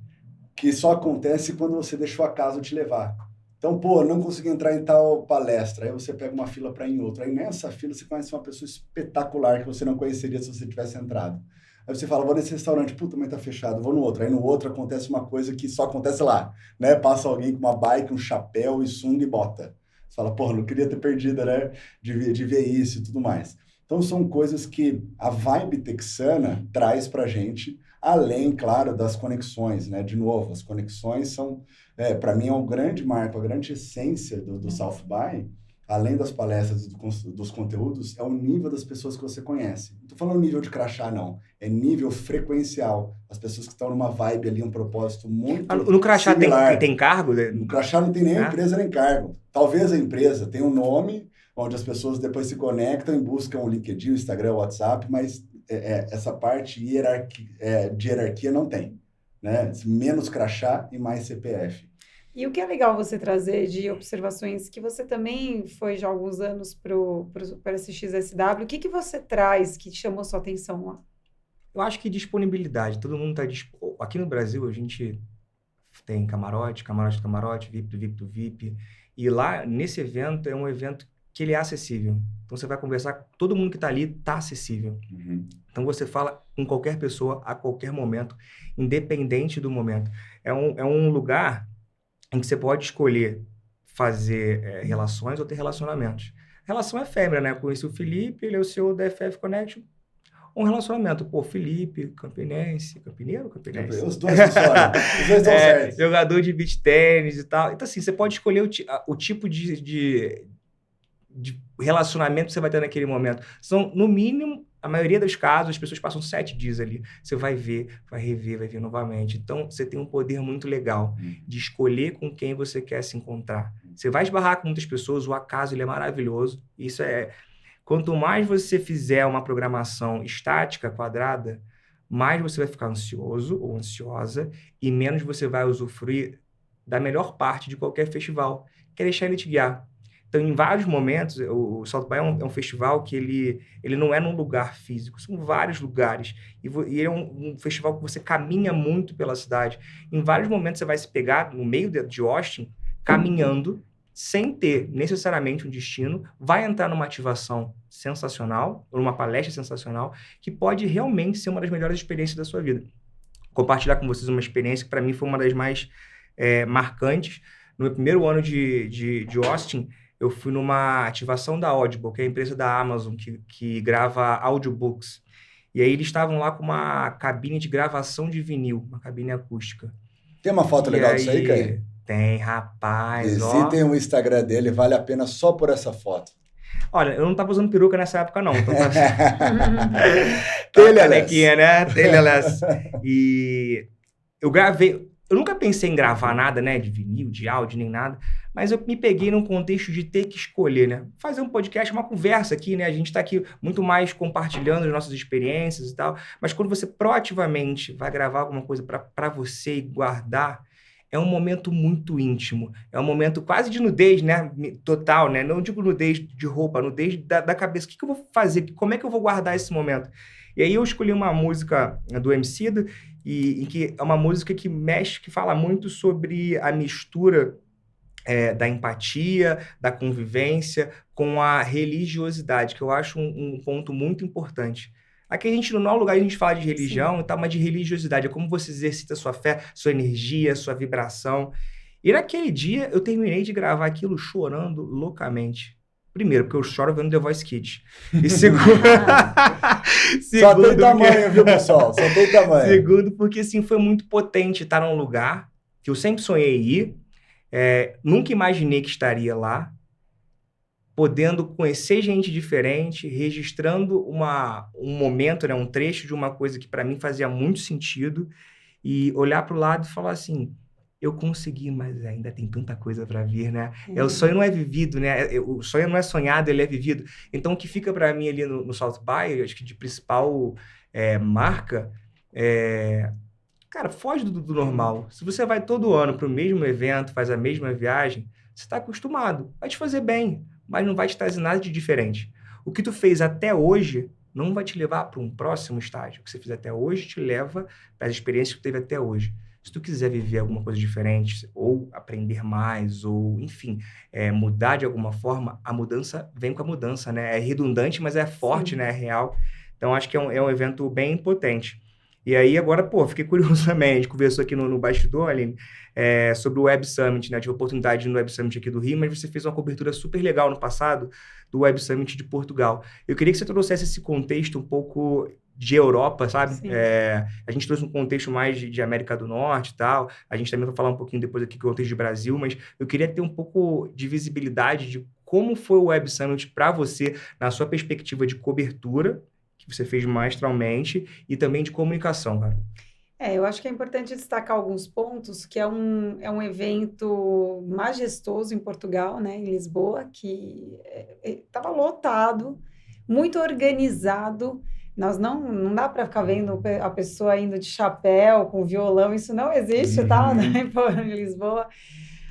que só acontece quando você deixou o acaso te levar. Então, pô, não consegui entrar em tal palestra. Aí você pega uma fila para ir em outra. Aí nessa fila você conhece uma pessoa espetacular que você não conheceria se você tivesse entrado. Aí você fala, vou nesse restaurante, puta, mas tá fechado, vou no outro. Aí no outro acontece uma coisa que só acontece lá, né? Passa alguém com uma bike, um chapéu e sunga e bota. Você fala, pô, não queria ter perdido, né? De ver isso e tudo mais. Então são coisas que a vibe texana traz pra gente, além, claro, das conexões, né? De novo, as conexões são, para mim, é um grande marco, a grande essência do South By, além das palestras e dos conteúdos, é o nível das pessoas que você conhece. Não estou falando nível de crachá, não. É nível frequencial. As pessoas que estão numa vibe ali, um propósito muito No crachá tem cargo? No crachá não tem nem empresa nem cargo. Talvez a empresa tenha um nome, onde as pessoas depois se conectam e buscam o LinkedIn, o Instagram, o WhatsApp, mas essa parte de hierarquia não tem. Né? Menos crachá e mais CPF. E o que é legal você trazer de observações que você também foi já há alguns anos para esse XSW, o que você traz que chamou sua atenção lá? Eu acho que disponibilidade. Todo mundo está aqui no Brasil, a gente tem camarote do camarote, VIP do VIP do VIP. E lá, nesse evento, é um evento que ele é acessível. Então, você vai conversar, todo mundo que está ali está acessível. Uhum. Então, você fala com qualquer pessoa, a qualquer momento, independente do momento. É um lugar em que você pode escolher fazer relações ou ter relacionamentos. Relação é efêmera, né? Eu conheci o Felipe, ele é o CEO da FF Connection. Um relacionamento. Pô, Felipe, campineiro? Os dois estão certos. Jogador de beach tênis e tal. Então, assim, você pode escolher o tipo de relacionamento que você vai ter naquele momento. São, no mínimo, a maioria dos casos, as pessoas passam 7 dias ali. Você vai ver, vai rever, vai ver novamente. Então, você tem um poder muito legal de escolher com quem você quer se encontrar. Você vai esbarrar com muitas pessoas, o acaso ele é maravilhoso. Isso é... Quanto mais você fizer uma programação estática, quadrada, mais você vai ficar ansioso ou ansiosa e menos você vai usufruir da melhor parte de qualquer festival, que é deixar ele te guiar. Então, em vários momentos, o South By é um festival que ele não é num lugar físico, são vários lugares. E ele é um festival que você caminha muito pela cidade. Em vários momentos, você vai se pegar no meio de Austin, caminhando, sem ter necessariamente um destino, vai entrar numa ativação sensacional, ou numa palestra sensacional, que pode realmente ser uma das melhores experiências da sua vida. Compartilhar com vocês uma experiência que, para mim, foi uma das mais marcantes. No meu primeiro ano de Austin, eu fui numa ativação da Audible, que é a empresa da Amazon que grava audiobooks. E aí eles estavam lá com uma cabine de gravação de vinil, uma cabine acústica. Tem uma foto legal disso aí, Caio? Tem, rapaz. Visitem o Instagram dele, vale a pena só por essa foto. Olha, eu não tava usando peruca nessa época, não. Então Teleless. Né? Teleless. E eu gravei... Eu nunca pensei em gravar nada, né? De vinil, de áudio, nem nada. Mas eu me peguei num contexto de ter que escolher, né? Fazer um podcast, uma conversa aqui, né? A gente tá aqui muito mais compartilhando as nossas experiências e tal. Mas quando você proativamente vai gravar alguma coisa para você e guardar, é um momento muito íntimo. É um momento quase de nudez, né? Total, né? Não digo nudez de roupa, nudez da cabeça. O que eu vou fazer? Como é que eu vou guardar esse momento? E aí eu escolhi uma música do Emicida, e que é uma música que que fala muito sobre a mistura da empatia, da convivência com a religiosidade, que eu acho um ponto muito importante. Aqui a gente não é um lugar que a gente fala de religião e tal, mas de religiosidade. É como você exercita sua fé, sua energia, sua vibração. E naquele dia eu terminei de gravar aquilo chorando loucamente. Primeiro, porque eu choro vendo The Voice Kids. E segundo... Só tem tamanho, viu, pessoal? Só tem tamanho. Segundo, porque assim, foi muito potente estar num lugar que eu sempre sonhei ir, nunca imaginei que estaria lá, podendo conhecer gente diferente, registrando um momento, né, um trecho de uma coisa que para mim fazia muito sentido, e olhar para o lado e falar assim... Eu consegui, mas ainda tem tanta coisa para vir, né? O sonho não é vivido, né? O sonho não é sonhado, ele é vivido. Então, o que fica para mim ali no South By, acho que de principal marca, cara, foge do normal. Se você vai todo ano para o mesmo evento, faz a mesma viagem, você está acostumado. Vai te fazer bem, mas não vai te trazer nada de diferente. O que tu fez até hoje não vai te levar para um próximo estágio. O que você fez até hoje te leva para as experiências que tu teve até hoje. Se tu quiser viver alguma coisa diferente, ou aprender mais, ou, enfim, mudar de alguma forma, a mudança vem com a mudança, né? É redundante, mas é forte, Sim. né? É real. Então, acho que é um evento bem potente. E aí, agora, pô, fiquei curioso também. A gente conversou aqui no bastidor, Aline, sobre o Web Summit, né? Tive a oportunidade no Web Summit aqui do Rio, mas você fez uma cobertura super legal no passado do Web Summit de Portugal. Eu queria que você trouxesse esse contexto um pouco de Europa, sabe? Sim. A gente trouxe um contexto mais de América do Norte e tal. A gente também vai falar um pouquinho depois aqui do contexto de Brasil, mas eu queria ter um pouco de visibilidade de como foi o Web Summit para você, na sua perspectiva de cobertura, que você fez magistralmente, e também de comunicação, cara. Eu acho que é importante destacar alguns pontos, que é um evento majestoso em Portugal, né, em Lisboa, que estava lotado, muito organizado. Nós não dá para ficar vendo a pessoa indo de chapéu, com violão, isso não existe, tá? Em Lisboa.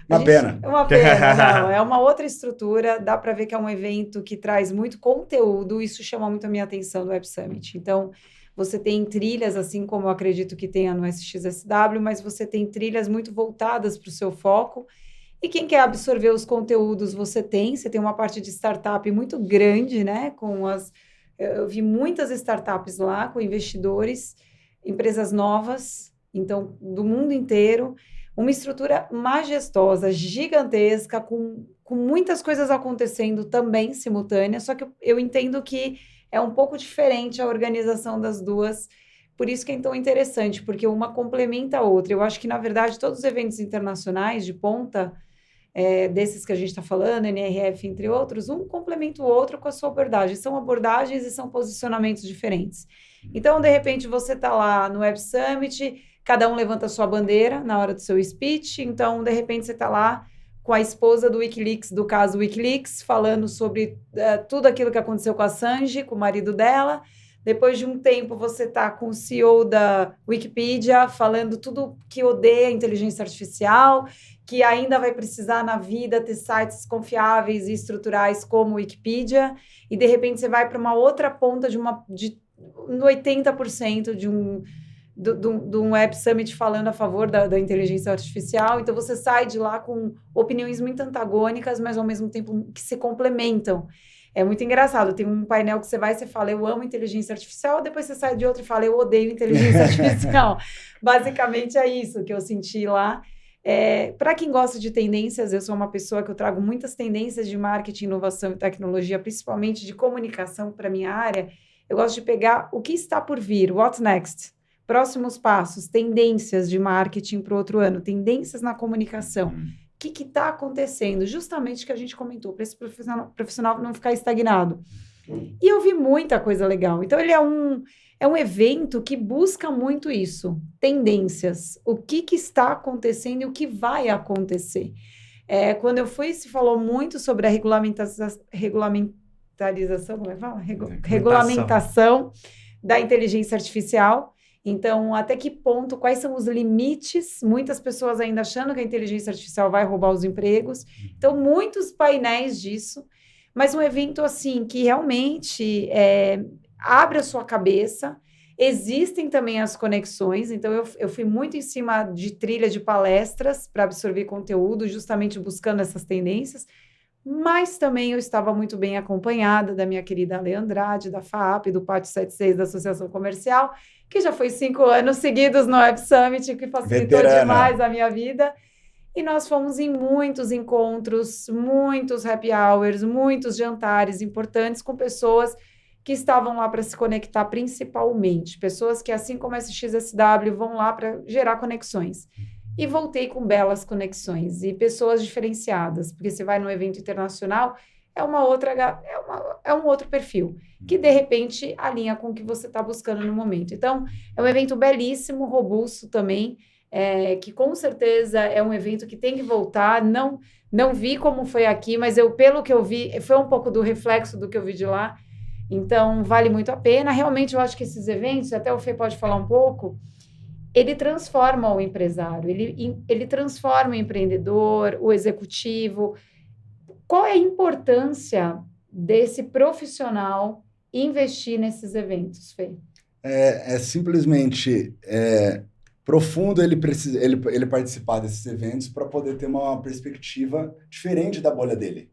Uma pena. É uma pena, não. É uma outra estrutura, dá para ver que é um evento que traz muito conteúdo, isso chama muito a minha atenção do Web Summit. Então, você tem trilhas, assim como eu acredito que tenha no SXSW, mas você tem trilhas muito voltadas para o seu foco. E quem quer absorver os conteúdos, você tem uma parte de startup muito grande, né? Eu vi muitas startups lá com investidores, empresas novas, então, do mundo inteiro. Uma estrutura majestosa, gigantesca, com muitas coisas acontecendo também simultâneas, só que eu entendo que é um pouco diferente a organização das duas, por isso que é tão interessante, porque uma complementa a outra. Eu acho que, na verdade, todos os eventos internacionais de ponta, desses que a gente está falando, NRF, entre outros, um complementa o outro com a sua abordagem. São abordagens e são posicionamentos diferentes. Então, de repente, você está lá no Web Summit, cada um levanta a sua bandeira na hora do seu speech, então, de repente, você está lá com a esposa do Wikileaks, do caso Wikileaks, falando sobre tudo aquilo que aconteceu com a Assange, com o marido dela. Depois de um tempo, você está com o CEO da Wikipedia, falando tudo que odeia a inteligência artificial, que ainda vai precisar na vida ter sites confiáveis e estruturais como Wikipedia, e de repente você vai para uma outra ponta de 80% de um Web Summit falando a favor da inteligência artificial. Então, você sai de lá com opiniões muito antagônicas, mas ao mesmo tempo que se complementam. É muito engraçado. Tem um painel que você vai e você fala, eu amo inteligência artificial, depois você sai de outro e fala, eu odeio inteligência artificial. Basicamente é isso que eu senti lá. Para quem gosta de tendências, eu sou uma pessoa que eu trago muitas tendências de marketing, inovação e tecnologia, principalmente de comunicação para a minha área. Eu gosto de pegar o que está por vir, what next? Próximos passos, tendências de marketing para o outro ano, tendências na comunicação. O que está acontecendo? Justamente o que a gente comentou, para esse profissional não ficar estagnado. E eu vi muita coisa legal. Então, ele é um evento que busca muito isso, tendências. O que está acontecendo e o que vai acontecer. Quando eu fui, se falou muito sobre a regulamentação, como é que fala? Regulamentação da inteligência artificial. Então, até que ponto, quais são os limites? Muitas pessoas ainda achando que a inteligência artificial vai roubar os empregos. Então, muitos painéis disso, mas um evento assim que realmente abre a sua cabeça. Existem também as conexões, então eu fui muito em cima de trilha de palestras para absorver conteúdo, justamente buscando essas tendências, mas também eu estava muito bem acompanhada da minha querida Lê Andrade, da FAAP, do Pátio 76 da Associação Comercial, que já foi 5 anos seguidos no Web Summit, que facilitou demais a minha vida. E nós fomos em muitos encontros, muitos happy hours, muitos jantares importantes com pessoas que estavam lá para se conectar principalmente. Pessoas que, assim como a SXSW, vão lá para gerar conexões. E voltei com belas conexões e pessoas diferenciadas, porque você vai num evento internacional, é um outro perfil, que de repente alinha com o que você está buscando no momento. Então, é um evento belíssimo, robusto também, que com certeza é um evento que tem que voltar. Não vi como foi aqui, mas pelo que eu vi, foi um pouco do reflexo do que eu vi de lá. Então, vale muito a pena. Realmente, eu acho que esses eventos, até o Fê pode falar um pouco, ele transforma o empresário, ele transforma o empreendedor, o executivo. Qual é a importância desse profissional investir nesses eventos, Fê? Simplesmente... profundo ele precisa ele participar desses eventos para poder ter uma perspectiva diferente da bolha dele.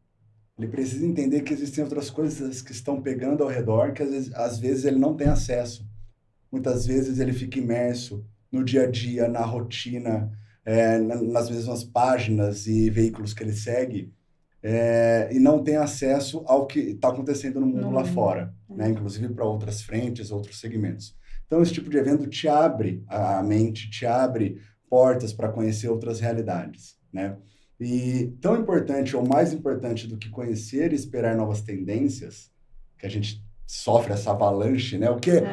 Ele precisa entender que existem outras coisas que estão pegando ao redor que às vezes ele não tem acesso. Muitas vezes ele fica imerso no dia a dia, na rotina, nas mesmas páginas e veículos que ele segue, e não tem acesso ao que está acontecendo no mundo lá fora, né? Inclusive para outras frentes, outros segmentos. Então, esse tipo de evento te abre a mente, te abre portas para conhecer outras realidades, né? E tão importante ou mais importante do que conhecer e esperar novas tendências, que a gente sofre essa avalanche, né?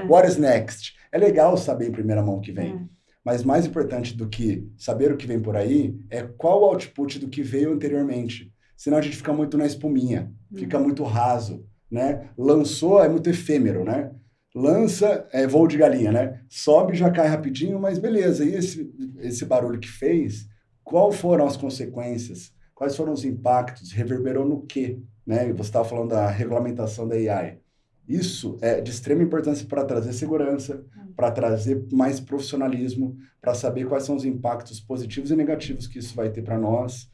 What is next? É legal saber em primeira mão o que vem, mas mais importante do que saber o que vem por aí é qual o output do que veio anteriormente. Senão a gente fica muito na espuminha, fica muito raso, né? Lançou, é muito efêmero, né? Lança, é voo de galinha, né? Sobe, já cai rapidinho, mas beleza. E esse barulho que fez, qual foram as consequências? Quais foram os impactos? Reverberou no quê? Né? Você estava falando da regulamentação da AI. Isso é de extrema importância para trazer segurança, para trazer mais profissionalismo, para saber quais são os impactos positivos e negativos que isso vai ter para nós.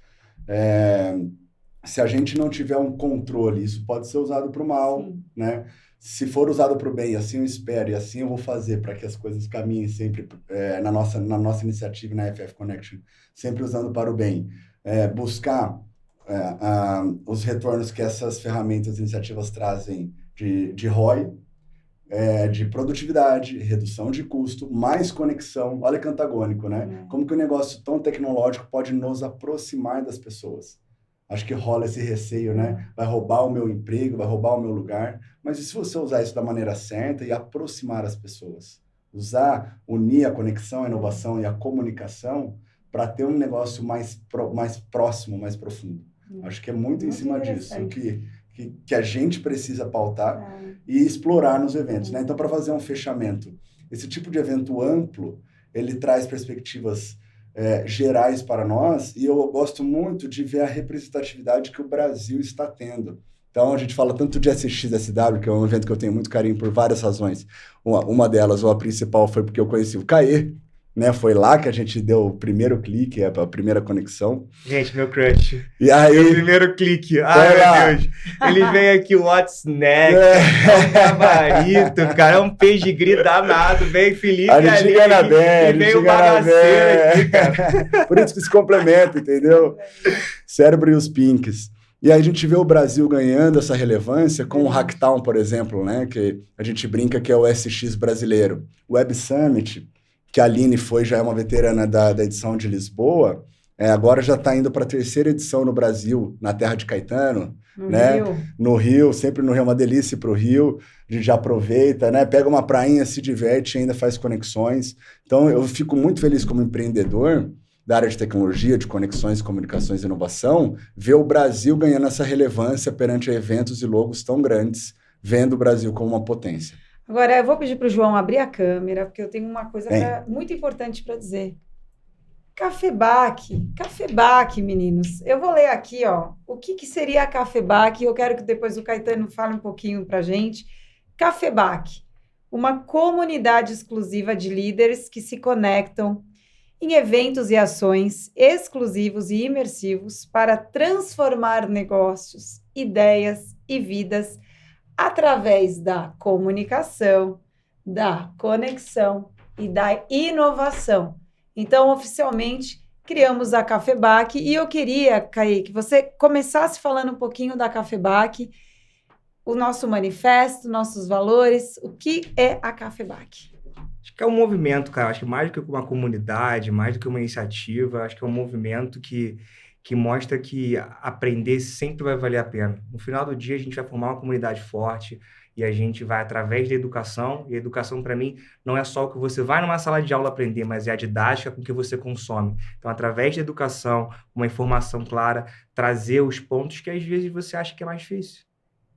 Se a gente não tiver um controle, isso pode ser usado para o mal, né? Se for usado para o bem, assim eu espero e assim eu vou fazer para que as coisas caminhem sempre na nossa iniciativa, na FF Connection, sempre usando para o bem. Buscar os retornos que essas ferramentas e iniciativas trazem de ROI, de produtividade, redução de custo, mais conexão. Olha que antagônico, né? Como que um negócio tão tecnológico pode nos aproximar das pessoas? Acho que rola esse receio, né? Vai roubar o meu emprego, vai roubar o meu lugar. Mas e se você usar isso da maneira certa e aproximar as pessoas? Unir a conexão, a inovação e a comunicação para ter um negócio mais próximo, mais profundo. Acho que é muito em cima disso que a gente precisa pautar e explorar nos eventos, né? Então, para fazer um fechamento, esse tipo de evento amplo, ele traz perspectivas gerais para nós, e eu gosto muito de ver a representatividade que o Brasil está tendo. Então, a gente fala tanto de SXSW, que é um evento que eu tenho muito carinho por várias razões. Uma delas, ou a principal, foi porque eu conheci o Caê, né? Foi lá que a gente deu o primeiro clique, a primeira conexão. Gente, meu crush. E aí... Meu primeiro clique. Ai, meu Deus. Ele vem aqui, what's next? É um gabarito, cara. É um pedigree danado. Vem Felipe a gente engana bem, e vem o bagaceiro aqui, cara. Por isso que se complementa, entendeu? Cérebro e os pinks. E aí a gente vê o Brasil ganhando essa relevância com o Hacktown, por exemplo, né? Que a gente brinca que é o SX brasileiro. O Web Summit, que a Aline já é uma veterana da edição de Lisboa, agora já está indo para a 3ª edição no Brasil, na terra de Caetano, no Rio, sempre no Rio, é uma delícia para o Rio, a gente já aproveita, né? Pega uma prainha, se diverte e ainda faz conexões. Então, eu fico muito feliz como empreendedor da área de tecnologia, de conexões, comunicações e inovação, ver o Brasil ganhando essa relevância perante eventos e logos tão grandes, vendo o Brasil como uma potência. Agora, eu vou pedir para o João abrir a câmera, porque eu tenho uma coisa muito importante para dizer. Cafebac, meninos. Eu vou ler aqui, ó, o que seria a Cafebac, e eu quero que depois o Caetano fale um pouquinho para a gente. Cafebac, uma comunidade exclusiva de líderes que se conectam em eventos e ações exclusivos e imersivos para transformar negócios, ideias e vidas através da comunicação, da conexão e da inovação. Então, oficialmente, criamos a Cafebac e eu queria, Caê, que você começasse falando um pouquinho da Cafebac, o nosso manifesto, nossos valores, o que é a Cafebac? Acho que é um movimento, cara. Acho que mais do que uma comunidade, mais do que uma iniciativa, acho que é um movimento que mostra que aprender sempre vai valer a pena. No final do dia, a gente vai formar uma comunidade forte e a gente vai, através da educação, e a educação, para mim, não é só o que você vai numa sala de aula aprender, mas é a didática com que você consome. Então, através da educação, uma informação clara, trazer os pontos que às vezes você acha que é mais difícil,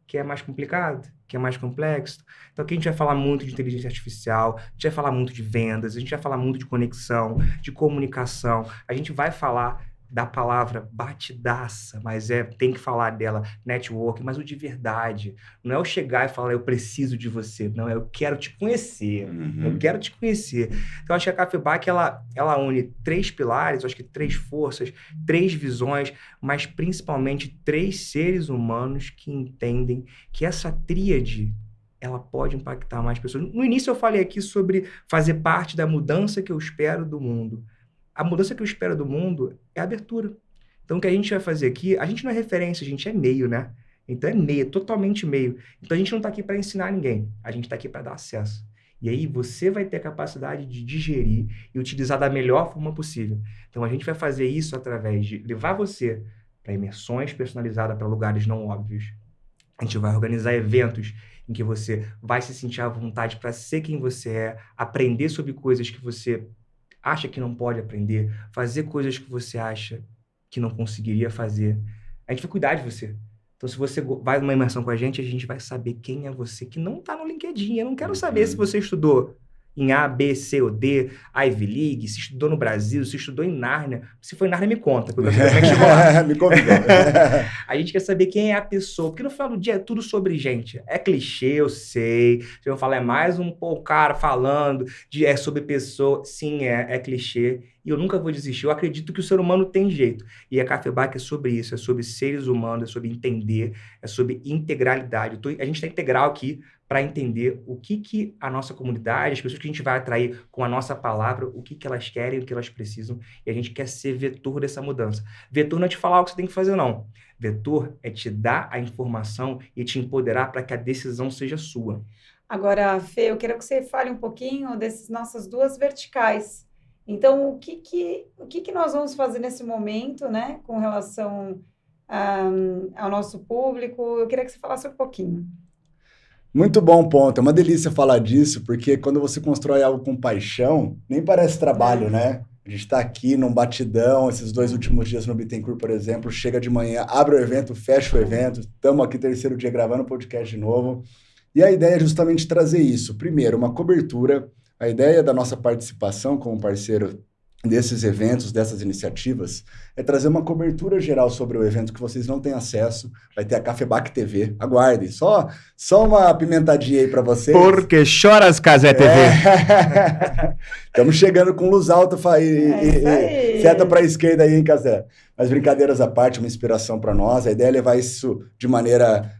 que é mais complicado, que é mais complexo. Então, aqui a gente vai falar muito de inteligência artificial, a gente vai falar muito de vendas, a gente vai falar muito de conexão, de comunicação, a gente vai falar da palavra batidaça, mas tem que falar dela, network, mas o de verdade. Não é eu chegar e falar, eu preciso de você. Não, eu quero te conhecer. Eu quero te conhecer. Então, acho que a Cafebac, ela une 3 pilares, acho que 3 forças, 3 visões, mas principalmente 3 seres humanos que entendem que essa tríade ela pode impactar mais pessoas. No início eu falei aqui sobre fazer parte da mudança que eu espero do mundo. A mudança que eu espero do mundo é a abertura. Então, o que a gente vai fazer aqui, a gente não é referência, a gente é meio, né? Então, é meio, totalmente meio. Então, a gente não está aqui para ensinar ninguém, a gente está aqui para dar acesso. E aí, você vai ter a capacidade de digerir e utilizar da melhor forma possível. Então, a gente vai fazer isso através de levar você para imersões personalizadas para lugares não óbvios. A gente vai organizar eventos em que você vai se sentir à vontade para ser quem você é, aprender sobre coisas que você acha que não pode aprender, fazer coisas que você acha que não conseguiria fazer. A gente vai cuidar de você. Então, se você vai numa imersão com a gente vai saber quem é você, que não está no LinkedIn. Eu não quero saber se você estudou em A, B, C ou D, Ivy League, se estudou no Brasil, se estudou em Nárnia. Se foi em Nárnia, me conta. Como é que chegou lá. Me convidou. A gente quer saber quem é a pessoa, porque no final do dia é tudo sobre gente. É clichê, eu sei. Vocês vão falar, é mais um cara falando, é sobre pessoa. Sim, é clichê. E eu nunca vou desistir. Eu acredito que o ser humano tem jeito. E a Cafebac é sobre isso, é sobre seres humanos, é sobre entender, é sobre integralidade. A gente está integral aqui para entender o que a nossa comunidade, as pessoas que a gente vai atrair com a nossa palavra, o que elas querem, o que elas precisam, e a gente quer ser vetor dessa mudança. Vetor não é te falar o que você tem que fazer, não. Vetor é te dar a informação e te empoderar para que a decisão seja sua. Agora, Fê, eu quero que você fale um pouquinho dessas nossas 2 verticais. Então, o que nós vamos fazer nesse momento, né, com relação ao nosso público? Eu queria que você falasse um pouquinho. Muito bom ponto. É uma delícia falar disso, porque quando você constrói algo com paixão, nem parece trabalho, né? A gente está aqui num batidão, esses 2 últimos dias no Bittencourt, por exemplo, chega de manhã, abre o evento, fecha o evento, estamos aqui 3º dia gravando o podcast de novo. E a ideia é justamente trazer isso. Primeiro, uma cobertura. A ideia da nossa participação como parceiro desses eventos, dessas iniciativas, é trazer uma cobertura geral sobre o evento que vocês não têm acesso. Vai ter a Cafebac TV. Aguardem. Só uma apimentadinha aí para vocês. Porque choras, Casé TV. Estamos chegando com luz alta e seta para a esquerda aí, hein, Casé? Mas brincadeiras à parte, uma inspiração para nós. A ideia é levar isso de maneira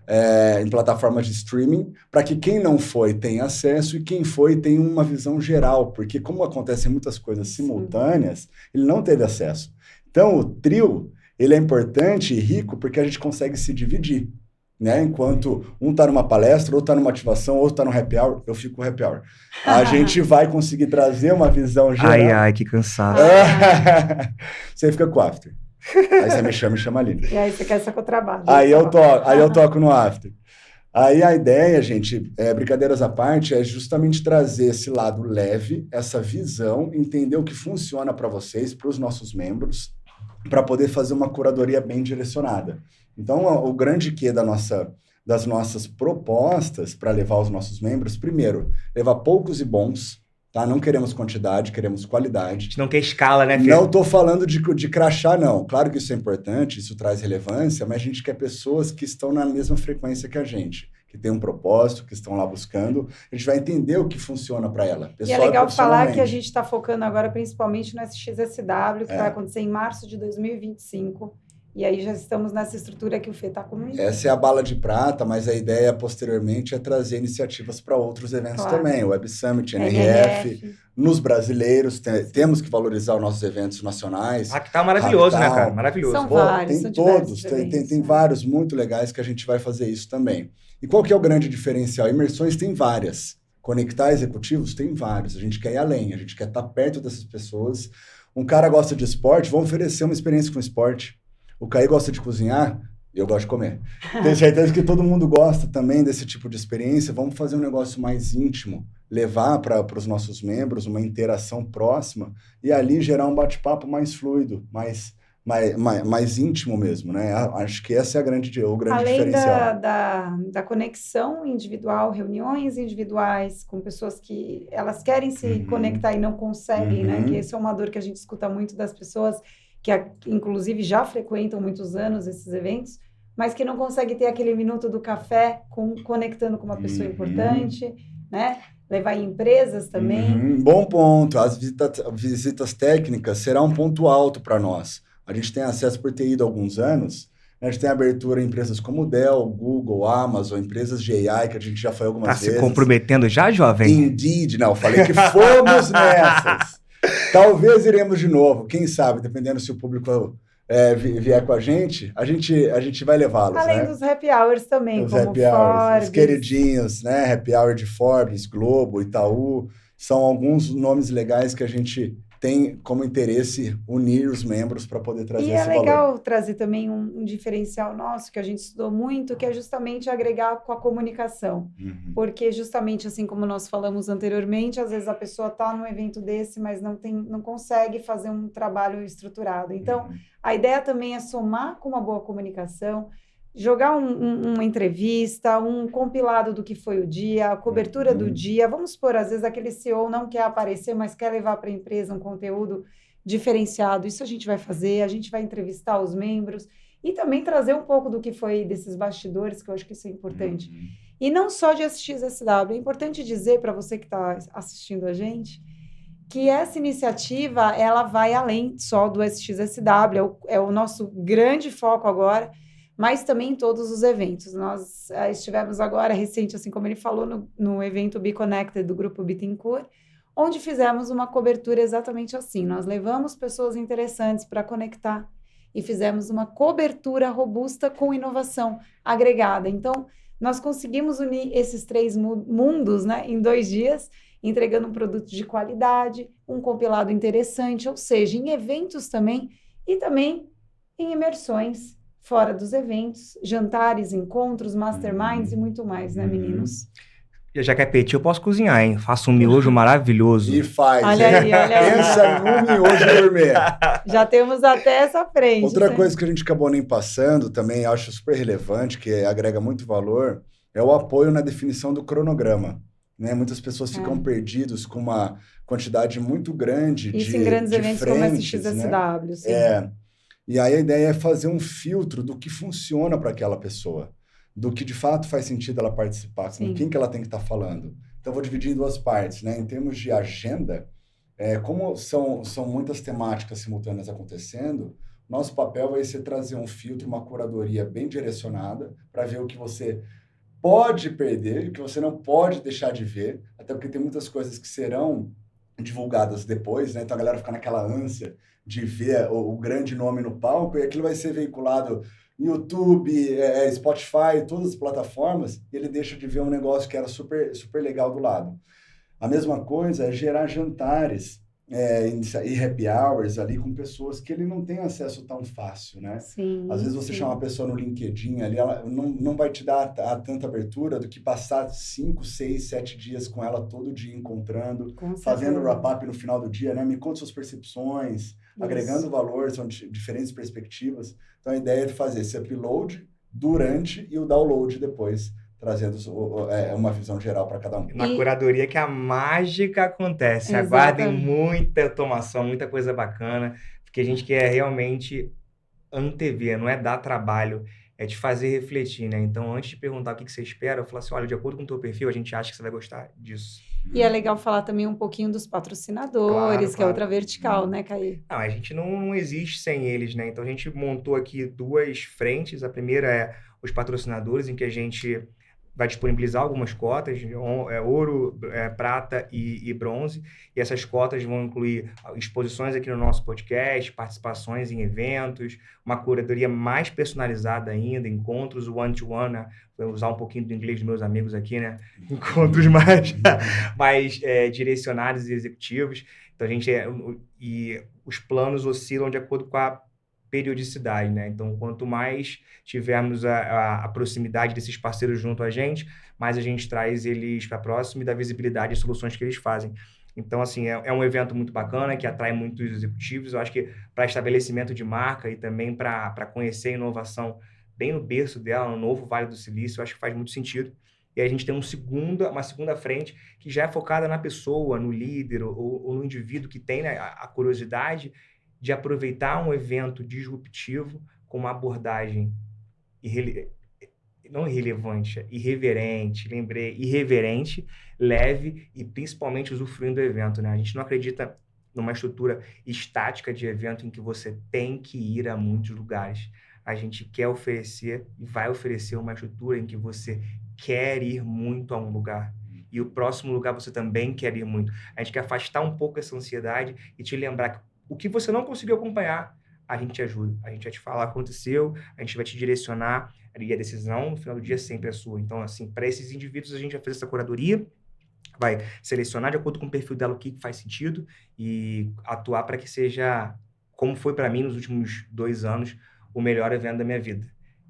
em plataformas de streaming, para que quem não foi tenha acesso e quem foi tenha uma visão geral, porque como acontecem muitas coisas simultâneas, ele não teve acesso. Então, o trio, ele é importante e rico porque a gente consegue se dividir, né? Enquanto um está numa palestra, outro está numa ativação, outro está no happy hour, eu fico no happy hour. A gente vai conseguir trazer uma visão geral. Ai, que cansaço. Você fica com o after. Aí você me chama ali. E aí você quer essa com o trabalho. Aí eu toco no after. Aí a ideia, gente, brincadeiras à parte, é justamente trazer esse lado leve, essa visão, entender o que funciona para vocês, para os nossos membros, para poder fazer uma curadoria bem direcionada. Então, o grande quê das nossas propostas para levar os nossos membros, primeiro, levar poucos e bons, tá? Não queremos quantidade, queremos qualidade. A gente não quer escala, né, filho? Não estou falando de crachá, não. Claro que isso é importante, isso traz relevância, mas a gente quer pessoas que estão na mesma frequência que a gente, que tem um propósito, que estão lá buscando. A gente vai entender o que funciona para ela. E é legal falar que a gente está focando agora principalmente no SXSW, que vai acontecer em março de 2025. E aí já estamos nessa estrutura que o Fê está comunicando. Essa é a bala de prata, mas a ideia posteriormente é trazer iniciativas para outros eventos também. O Web Summit, NRF, nos brasileiros, temos que valorizar os nossos eventos nacionais. Que tá maravilhoso, né, cara? Maravilhoso. São vários, tem todos, tem vários muito legais que a gente vai fazer isso também. E qual que é o grande diferencial? Imersões tem várias. Conectar executivos tem vários. A gente quer ir além, a gente quer estar perto dessas pessoas. Um cara gosta de esporte, vamos oferecer uma experiência com esporte. O Caí gosta de cozinhar, eu gosto de comer. Tenho certeza que todo mundo gosta também desse tipo de experiência. Vamos fazer um negócio mais íntimo, levar para os nossos membros uma interação próxima e ali gerar um bate-papo mais fluido, mais íntimo mesmo, né? Acho que esse é o grande diferencial. Além da conexão individual, reuniões individuais com pessoas que elas querem se conectar e não conseguem, né? Que esse é uma dor que a gente escuta muito das pessoas, inclusive já frequentam muitos anos esses eventos, mas que não consegue ter aquele minuto do café conectando com uma pessoa importante, né? Levar em empresas também. Bom ponto. As visitas técnicas será um ponto alto para nós. A gente tem acesso por ter ido há alguns anos. A gente tem abertura em empresas como Dell, Google, Amazon, empresas de AI, que a gente já foi algumas vezes. Tá se comprometendo já, jovem? Indeed, não. Falei que fomos nessas. Talvez iremos de novo. Quem sabe, dependendo se o público vier com a gente vai levá-los, além dos happy hours também, os como happy hours, Forbes. os queridinhos, né? Happy hour de Forbes, Globo, Itaú, são alguns nomes legais que a gente tem como interesse unir os membros para poder trazer esse valor. E é legal trazer também um diferencial nosso, que a gente estudou muito, que é justamente agregar com a comunicação. Porque justamente assim como nós falamos anteriormente, às vezes a pessoa está num evento desse, mas não consegue fazer um trabalho estruturado. Então, a ideia também é somar com uma boa comunicação, jogar uma entrevista, um compilado do que foi o dia, a cobertura do dia. Vamos supor, às vezes aquele CEO não quer aparecer, mas quer levar para a empresa um conteúdo diferenciado. Isso a gente vai fazer, a gente vai entrevistar os membros e também trazer um pouco do que foi desses bastidores, que eu acho que isso é importante. E não só de SXSW, é importante dizer para você que está assistindo a gente, que essa iniciativa, ela vai além só do SXSW, é o nosso grande foco agora, mas também em todos os eventos. Nós estivemos agora, recente, assim como ele falou, no evento Be Connected do Grupo Bittencourt, onde fizemos uma cobertura exatamente assim. Nós levamos pessoas interessantes para conectar e fizemos uma cobertura robusta com inovação agregada. Então, nós conseguimos unir esses três mundos, né, em 2 dias, entregando um produto de qualidade, um compilado interessante, ou seja, em eventos também, e também em imersões fora dos eventos, jantares, encontros, masterminds e muito mais, né, meninos? Já que é petit, eu posso cozinhar, hein? Faço um miojo maravilhoso. E faz, olha aí. Pensa no miojo gourmet. Já temos até essa frente. Outra coisa que a gente acabou nem passando, também acho super relevante, que agrega muito valor, é o apoio na definição do cronograma. Né? Muitas pessoas ficam perdidas com uma quantidade muito grande Isso em grandes eventos frentes, como SXSW, né? sim. E aí a ideia é fazer um filtro do que funciona para aquela pessoa, do que de fato faz sentido ela participar, com quem que ela tem que estar falando. Então, vou dividir em 2 partes, né? Em termos de agenda, como são muitas temáticas simultâneas acontecendo, nosso papel vai ser trazer um filtro, uma curadoria bem direcionada para ver o que você pode perder e o que você não pode deixar de ver, até porque tem muitas coisas que serão divulgadas depois, né? Então a galera fica naquela ânsia de ver o grande nome no palco, e aquilo vai ser veiculado no YouTube, Spotify, todas as plataformas, e ele deixa de ver um negócio que era super, super legal do lado. A mesma coisa é gerar jantares e happy hours ali com pessoas que ele não tem acesso tão fácil, né? Sim, às vezes você chama uma pessoa no LinkedIn ali, ela não vai te dar tanta abertura do que passar 5, 6, 7 dias com ela todo dia encontrando, fazendo wrap-up no final do dia, né? Me conta suas percepções, agregando valor, são diferentes perspectivas. Então a ideia é de fazer esse upload durante e o download depois, trazendo uma visão geral para cada um. Na curadoria que a mágica acontece. Exatamente. Aguardem muita automação, muita coisa bacana, porque a gente quer realmente antever, não é dar trabalho, é te fazer refletir, né? Então, antes de perguntar o que você espera, eu falo assim, olha, de acordo com o teu perfil, a gente acha que você vai gostar disso. E é legal falar também um pouquinho dos patrocinadores, Claro. Que é outra vertical, né, Caí? Não, a gente não existe sem eles, né? Então, a gente montou aqui 2 frentes. A primeira é os patrocinadores, em que a gente vai disponibilizar algumas cotas, ouro, prata e bronze, e essas cotas vão incluir exposições aqui no nosso podcast, participações em eventos, uma curadoria mais personalizada ainda, encontros one-to-one, né? Vou usar um pouquinho do inglês dos meus amigos aqui, né? Encontros mais direcionados e executivos. Então, e os planos oscilam de acordo com a periodicidade, né? Então, quanto mais tivermos a proximidade desses parceiros junto a gente, mais a gente traz eles para próximo e dá visibilidade às soluções que eles fazem. Então, assim, é um evento muito bacana, que atrai muitos executivos. Eu acho que para estabelecimento de marca e também para conhecer a inovação bem no berço dela, no novo Vale do Silício, eu acho que faz muito sentido. E aí a gente tem uma segunda frente que já é focada na pessoa, no líder ou no indivíduo que tem, né, a curiosidade de aproveitar um evento disruptivo com uma abordagem não irrelevante, irreverente, irreverente, leve e principalmente usufruindo do evento, né? A gente não acredita numa estrutura estática de evento em que você tem que ir a muitos lugares. A gente quer oferecer e vai oferecer uma estrutura em que você quer ir muito a um lugar. E o próximo lugar você também quer ir muito. A gente quer afastar um pouco essa ansiedade e te lembrar que o que você não conseguiu acompanhar, a gente te ajuda. A gente vai te falar o que aconteceu, a gente vai te direcionar, e a decisão, no final do dia, sempre é sua. Então, assim, para esses indivíduos, a gente vai fazer essa curadoria, vai selecionar de acordo com o perfil dela o que faz sentido e atuar para que seja, como foi para mim nos últimos 2 anos, o melhor evento da minha vida.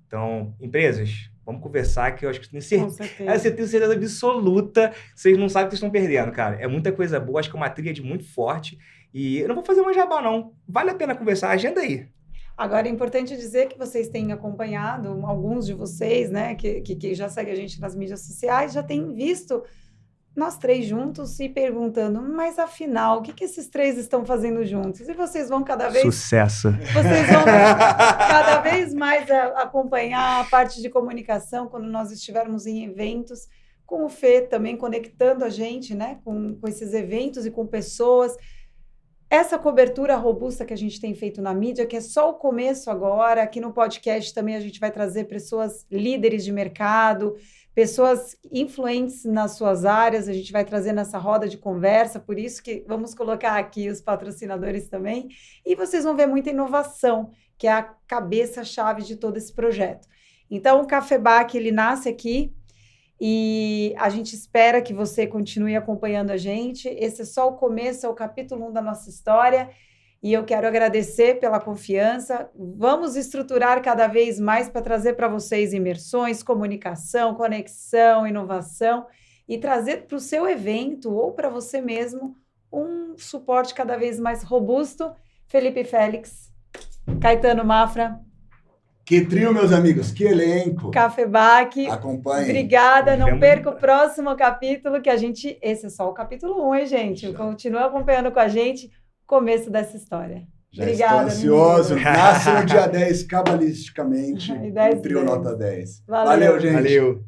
Então, empresas, vamos conversar, que eu acho que tenho certeza absoluta, vocês não sabem o que vocês estão perdendo, cara. É muita coisa boa, acho que é uma tríade muito forte e eu não vou fazer uma jabá, não. Vale a pena conversar, agenda aí. Agora, é importante dizer que vocês têm acompanhado, alguns de vocês, né, que já seguem a gente nas mídias sociais, já têm visto nós 3 juntos e perguntando, mas afinal, o que esses 3 estão fazendo juntos? E vocês vão cada vez... Sucesso! Vocês vão cada vez mais acompanhar a parte de comunicação quando nós estivermos em eventos, com o Fê também conectando a gente, né, com esses eventos e com pessoas. Essa cobertura robusta que a gente tem feito na mídia, que é só o começo agora, aqui no podcast também a gente vai trazer pessoas líderes de mercado, pessoas influentes nas suas áreas, a gente vai trazer nessa roda de conversa, por isso que vamos colocar aqui os patrocinadores também, e vocês vão ver muita inovação, que é a cabeça-chave de todo esse projeto. Então, o Cafebac, ele nasce aqui, e a gente espera que você continue acompanhando a gente. Esse é só o começo, é o capítulo 1 da nossa história. E eu quero agradecer pela confiança. Vamos estruturar cada vez mais para trazer para vocês imersões, comunicação, conexão, inovação e trazer para o seu evento ou para você mesmo um suporte cada vez mais robusto. Felipe Félix, Caetano Mafra. Que trio, meus amigos, que elenco. Cafebac. Acompanhe. Obrigada, não perca o próximo capítulo, que a gente... Esse é só o capítulo 1, hein, gente? Continua acompanhando com a gente o começo dessa história. Já Obrigada, estou ansioso. Nasce no dia 10, cabalisticamente, E 10, um trio 10. nota 10. Valeu, gente. Valeu.